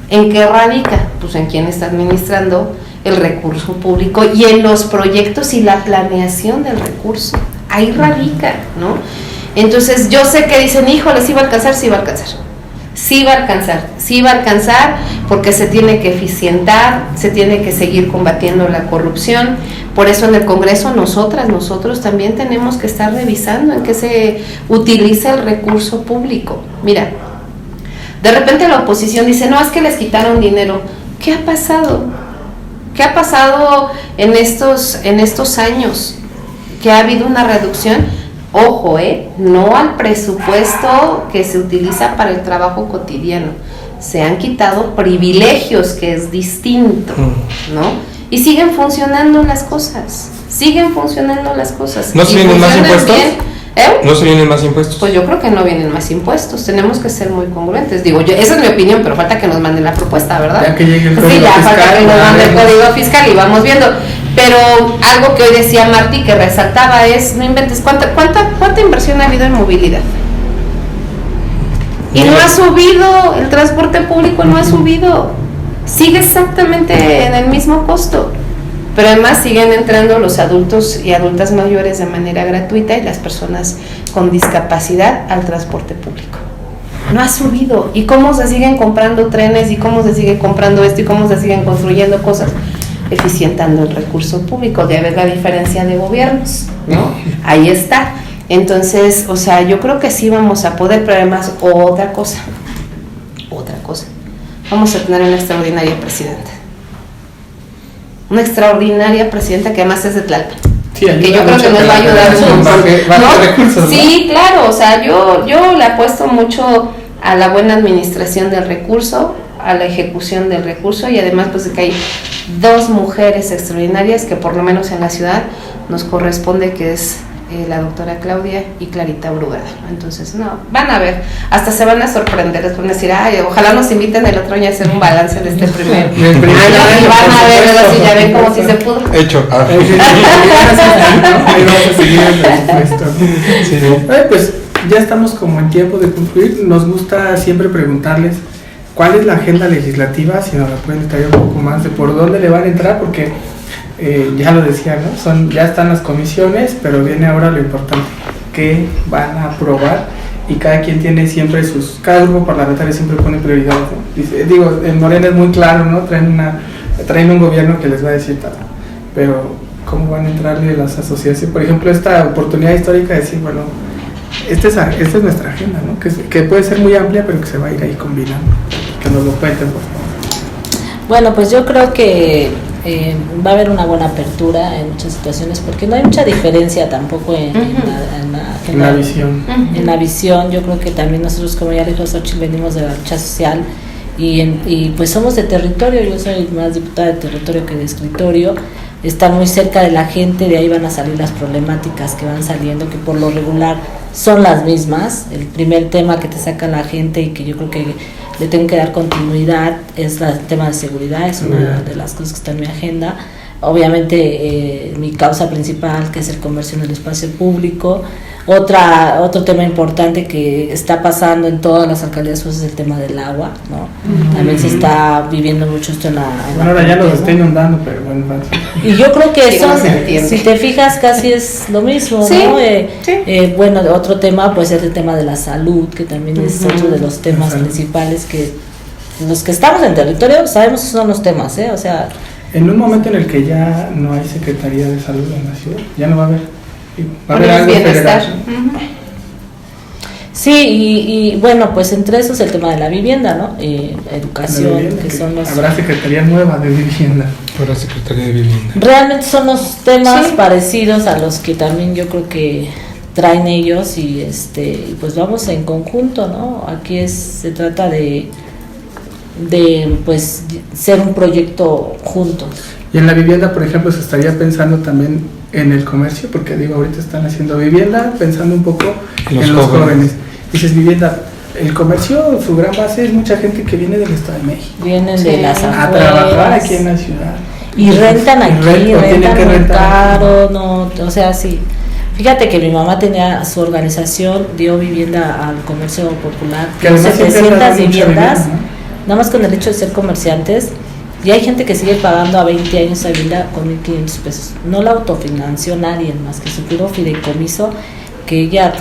¿En qué radica? Pues en quién está administrando el recurso público y en los proyectos y la planeación del recurso. Ahí radica, ¿no? Entonces yo sé que dicen, híjole, sí va a alcanzar, sí va a alcanzar. Sí va a alcanzar porque se tiene que eficientar, se tiene que seguir combatiendo la corrupción. Por eso en el Congreso nosotros también tenemos que estar revisando en qué se utiliza el recurso público. Mira, de repente la oposición dice, no, es que les quitaron dinero. ¿Qué ha pasado? ¿Qué ha pasado en estos años? que ha habido una reducción, ojo, no al presupuesto que se utiliza para el trabajo cotidiano. Se han quitado privilegios, que es distinto, ¿no? Y siguen funcionando las cosas. ¿No se vienen más impuestos? ¿No se vienen más impuestos? Pues yo creo que no vienen más impuestos. Tenemos que ser muy congruentes. Digo, esa es mi opinión, pero falta que nos manden la propuesta, ¿verdad? Ya que llegue el código fiscal. Falta que nos mande el código fiscal y vamos viendo. Pero algo que hoy decía Martí, que resaltaba, es, no inventes, ¿cuánta inversión ha habido en movilidad? Y no ha subido, el transporte público no ha subido. Sigue exactamente en el mismo costo. Pero además siguen entrando los adultos y adultas mayores de manera gratuita y las personas con discapacidad al transporte público. No ha subido. ¿Y cómo se siguen comprando trenes? ¿Y cómo se sigue comprando esto? ¿Y cómo se siguen construyendo cosas? Eficientando el recurso público. Ya ves la diferencia de gobiernos, ¿no? Ahí está. Entonces, o sea, yo creo que sí vamos a poder, pero además otra cosa. Vamos a tener una extraordinaria presidenta. Una extraordinaria presidenta que además es de Tlalpan. Sí, que yo creo que nos va a ayudar mucho. Sí, claro, o sea, yo le apuesto mucho a la buena administración del recurso, a la ejecución del recurso, y además pues de que hay dos mujeres extraordinarias que por lo menos en la ciudad nos corresponde, que es la doctora Claudia y Clarita Brugada. Entonces, no, van a ver, hasta se van a sorprender, les van a decir, ay, ojalá nos inviten el otro año a hacer un balance de este primer año, y van a ver, si ya ven como si se pudo. Hecho. Pues ya estamos como en tiempo de concluir. Nos gusta siempre preguntarles cuál es la agenda legislativa, si nos la pueden detallar un poco más de por dónde le van a entrar, porque ya lo decía, ¿no? Ya están las comisiones, pero viene ahora lo importante, que van a aprobar, y cada quien tiene siempre cada grupo parlamentario siempre pone prioridades, ¿no? Digo, en Morena es muy claro, ¿no? Traen un gobierno que les va a decir tal, pero ¿cómo van a entrarle las asociaciones? Por ejemplo, esta oportunidad histórica de decir, bueno, esta es nuestra agenda, ¿no? Que puede ser muy amplia, pero que se va a ir ahí combinando. Que nos lo cuenten, por favor. Bueno, pues yo creo que va a haber una buena apertura en muchas situaciones, porque no hay mucha diferencia tampoco en la visión. En la visión, yo creo que también nosotros, como ya dijo Xochitl, venimos de la lucha social y pues somos de territorio. Yo soy más diputada de territorio que de escritorio. Está muy cerca de la gente, de ahí van a salir las problemáticas que van saliendo, que por lo regular son las mismas. El primer tema que te saca la gente y que yo creo que le tengo que dar continuidad es el tema de seguridad, es una de las cosas que está en mi agenda. Obviamente mi causa principal, que es el comercio en el espacio público. Otro tema importante que está pasando en todas las alcaldías pues es el tema del agua, ¿no? También se está viviendo mucho esto en la ahora ya nos está inundando, pero bueno. Y yo creo que eso, si te fijas, casi es lo mismo, sí, ¿no? Sí. Bueno, otro tema pues es el tema de la salud, que también es otro de los temas principales que los que estamos en territorio sabemos que son los temas, o sea... En un momento en el que ya no hay Secretaría de Salud en la ciudad, ya no va a haber. Va a haber algo federal. Sí, y bueno, pues entre esos el tema de la vivienda, ¿no? Educación, vivienda, que son los... Habrá Secretaría nueva de Vivienda. Habrá Secretaría de Vivienda. Realmente son los temas parecidos a los que también yo creo que traen ellos y pues vamos en conjunto, ¿no? Aquí se trata de pues ser un proyecto juntos. Y en la vivienda, por ejemplo, se estaría pensando también en el comercio, porque digo, ahorita están haciendo vivienda, pensando un poco en los jóvenes. Dices vivienda, el comercio, su gran base es mucha gente que viene del Estado de México. Vienen de las afueras. A trabajar aquí en la ciudad. Y rentan aquí, rentan muy caro, no, o sea, sí. Fíjate que mi mamá tenía su organización, dio vivienda al comercio popular, que 700 viviendas, ¿no? Nada más con el hecho de ser comerciantes, y hay gente que sigue pagando a 20 años esa vivienda con 1,500 pesos. No la autofinanció nadie más que su puro fideicomiso que ella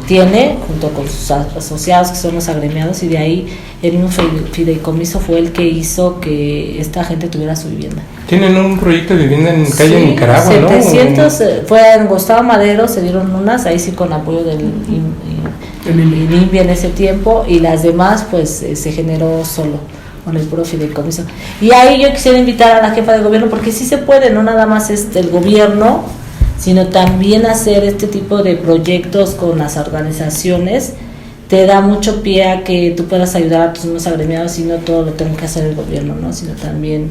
tiene junto con sus asociados, que son los agremiados, y de ahí el mismo fideicomiso fue el que hizo que esta gente tuviera su vivienda. Tienen un proyecto de vivienda en calle Nicaragua, 700, ¿no? Fue en Gustavo Madero, se dieron unas, ahí sí con apoyo del INVI en ese tiempo, y las demás pues se generó solo con el puro fideicomiso. Y ahí yo quisiera invitar a la jefa de gobierno, porque sí se puede, no nada más el gobierno sino también hacer este tipo de proyectos con las organizaciones te da mucho pie a que tú puedas ayudar a tus mismos agremiados y no todo lo tenga que hacer el gobierno, ¿no? Sino también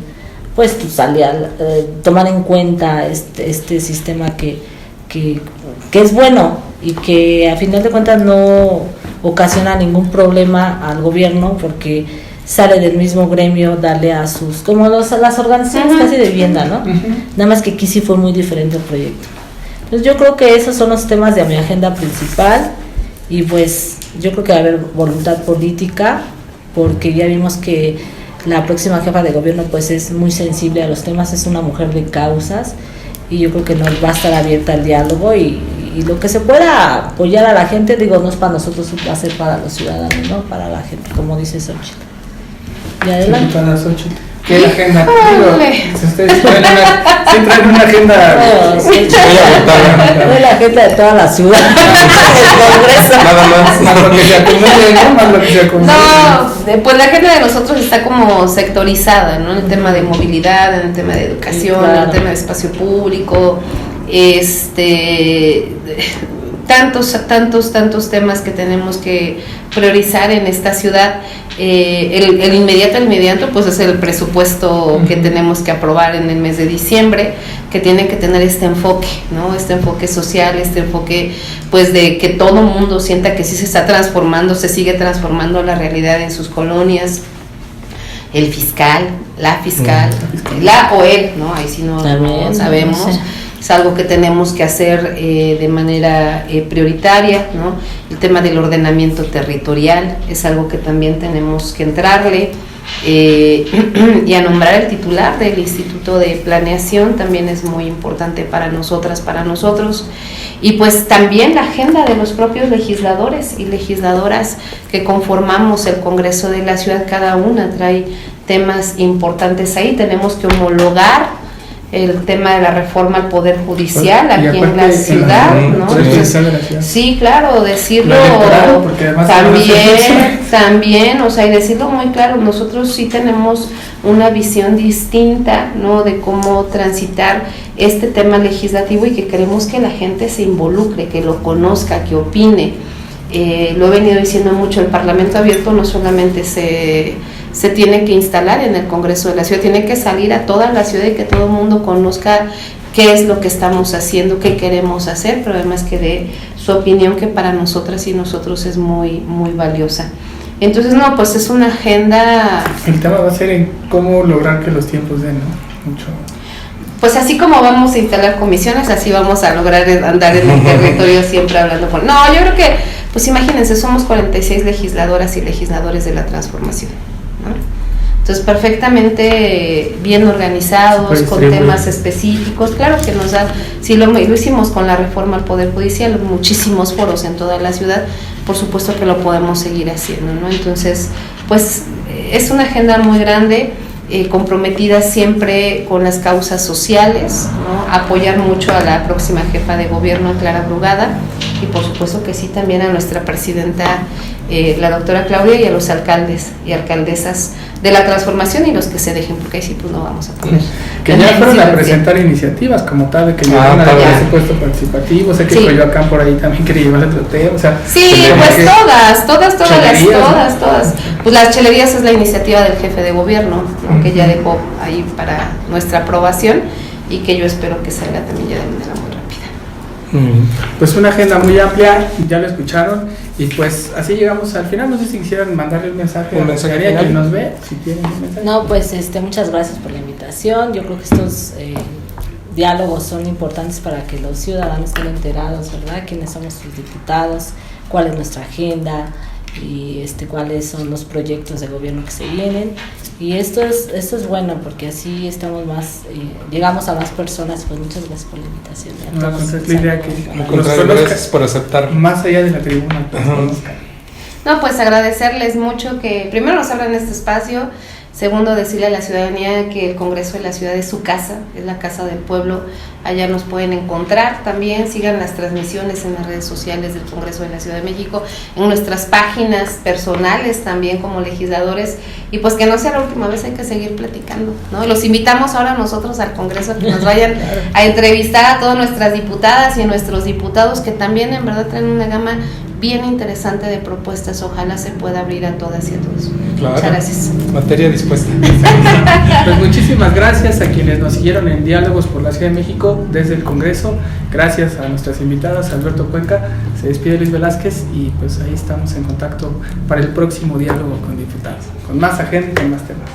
pues tú tomar en cuenta este sistema que es bueno y que a final de cuentas no ocasiona ningún problema al gobierno, porque sale del mismo gremio darle a sus, como las organizaciones casi de vivienda, ¿no? Nada más que aquí sí fue muy diferente el proyecto. Entonces yo creo que esos son los temas de mi agenda principal, y pues yo creo que va a haber voluntad política, porque ya vimos que la próxima jefa de gobierno pues es muy sensible a los temas, es una mujer de causas, y yo creo que nos va a estar abierta al diálogo, y lo que se pueda apoyar a la gente, digo, no es para nosotros, va a ser para los ciudadanos, ¿no? Para la gente, como dice Xochitl. Y adelante. Sí, para Xochitl. ¿Qué agenda? Digo, si ustedes traen una agenda... Es la agenda de toda la ciudad. El Congreso. Nada más lo que se acumule, ¿no? Más lo que se acumule. No, pues la agenda de nosotros está como sectorizada, ¿no? En el tema de movilidad, en el tema de educación, claro, en el tema de espacio público, tantos temas que tenemos que priorizar en esta ciudad. El inmediato pues es el presupuesto que tenemos que aprobar en el mes de diciembre, que tiene que tener este enfoque, ¿no? Este enfoque social, este enfoque pues de que todo mundo sienta que sí se está transformando, se sigue transformando la realidad en sus colonias. El fiscal, la fiscal, la o él, ¿no? Ahí sí no sabemos. No sé. Es algo que tenemos que hacer de manera prioritaria, ¿no? El tema del ordenamiento territorial es algo que también tenemos que entrarle, y a nombrar el titular del Instituto de Planeación también es muy importante para nosotras, para nosotros, y pues también la agenda de los propios legisladores y legisladoras que conformamos el Congreso de la Ciudad. Cada una trae temas importantes ahí. Tenemos que homologar el tema de la reforma al Poder Judicial aquí en la ciudad, ¿no? Sí, claro, decirlo también, o sea, y decirlo muy claro, nosotros sí tenemos una visión distinta, ¿no? De cómo transitar este tema legislativo, y que queremos que la gente se involucre, que lo conozca, que opine. Lo he venido diciendo mucho, el Parlamento abierto no solamente se tiene que instalar en el Congreso de la Ciudad, tiene que salir a toda la ciudad y que todo el mundo conozca qué es lo que estamos haciendo, qué queremos hacer, pero además que dé su opinión, que para nosotras y nosotros es muy, muy valiosa. Entonces, no, pues es una agenda... El tema va a ser en cómo lograr que los tiempos den, ¿no? Mucho. Pues así como vamos a instalar comisiones, así vamos a lograr andar en el territorio siempre hablando con... No, yo creo que, pues imagínense, somos 46 legisladoras y legisladores de la transformación, ¿no? Entonces, perfectamente bien organizados, pues, con temas específicos. Claro que nos da, si lo hicimos con la reforma al Poder Judicial, muchísimos foros en toda la ciudad, por supuesto que lo podemos seguir haciendo, ¿no? Entonces, pues es una agenda muy grande, comprometida siempre con las causas sociales, ¿no? Apoyar mucho a la próxima jefa de gobierno, Clara Brugada, y por supuesto que sí también a nuestra presidenta, la doctora Claudia, y a los alcaldes y alcaldesas de la transformación, y los que se dejen, porque ahí sí pues no vamos a poner. Que ya fueron a presentar iniciativas como tal, de que llevaron al presupuesto participativo, sé que Coyoacán por ahí también quería llevar otro tema, o sea... Sí, pues todas. Pues las chelerías es la iniciativa del jefe de gobierno, ¿no? Que ya dejó ahí para nuestra aprobación, y que yo espero que salga también ya de manera muy rápida. Pues una agenda muy amplia, ya lo escucharon, y pues así llegamos al final. No sé si quisieran mandarle un mensaje a quien nos ve, si tienen un mensaje. No, pues muchas gracias por la invitación. Yo creo que estos diálogos son importantes para que los ciudadanos estén enterados, ¿verdad? Quiénes somos sus diputados, cuál es nuestra agenda, y cuáles son los proyectos de gobierno que se vienen. Y esto es bueno, porque así estamos más, llegamos a más personas. Pues muchas gracias por la invitación. Es la idea que gracias por aceptar. Más allá de la tribuna. No, pues agradecerles mucho que primero nos abran este espacio. Segundo, decirle a la ciudadanía que el Congreso de la Ciudad es su casa, es la casa del pueblo. Allá nos pueden encontrar también, sigan las transmisiones en las redes sociales del Congreso de la Ciudad de México, en nuestras páginas personales también como legisladores, y pues que no sea la última vez, hay que seguir platicando, ¿no? Los invitamos ahora nosotros al Congreso a que nos vayan a entrevistar a todas nuestras diputadas y a nuestros diputados, que también en verdad traen una gama bien interesante de propuestas. Ojalá se pueda abrir a todas y a todos. Claro. Muchas gracias. Materia dispuesta. Pues muchísimas gracias a quienes nos siguieron en Diálogos por la Ciudad de México desde el Congreso. Gracias a nuestras invitadas, Alberto Cuenca, se despide Luis Velázquez, y pues ahí estamos en contacto para el próximo diálogo con diputados, con más agenda y con más temas.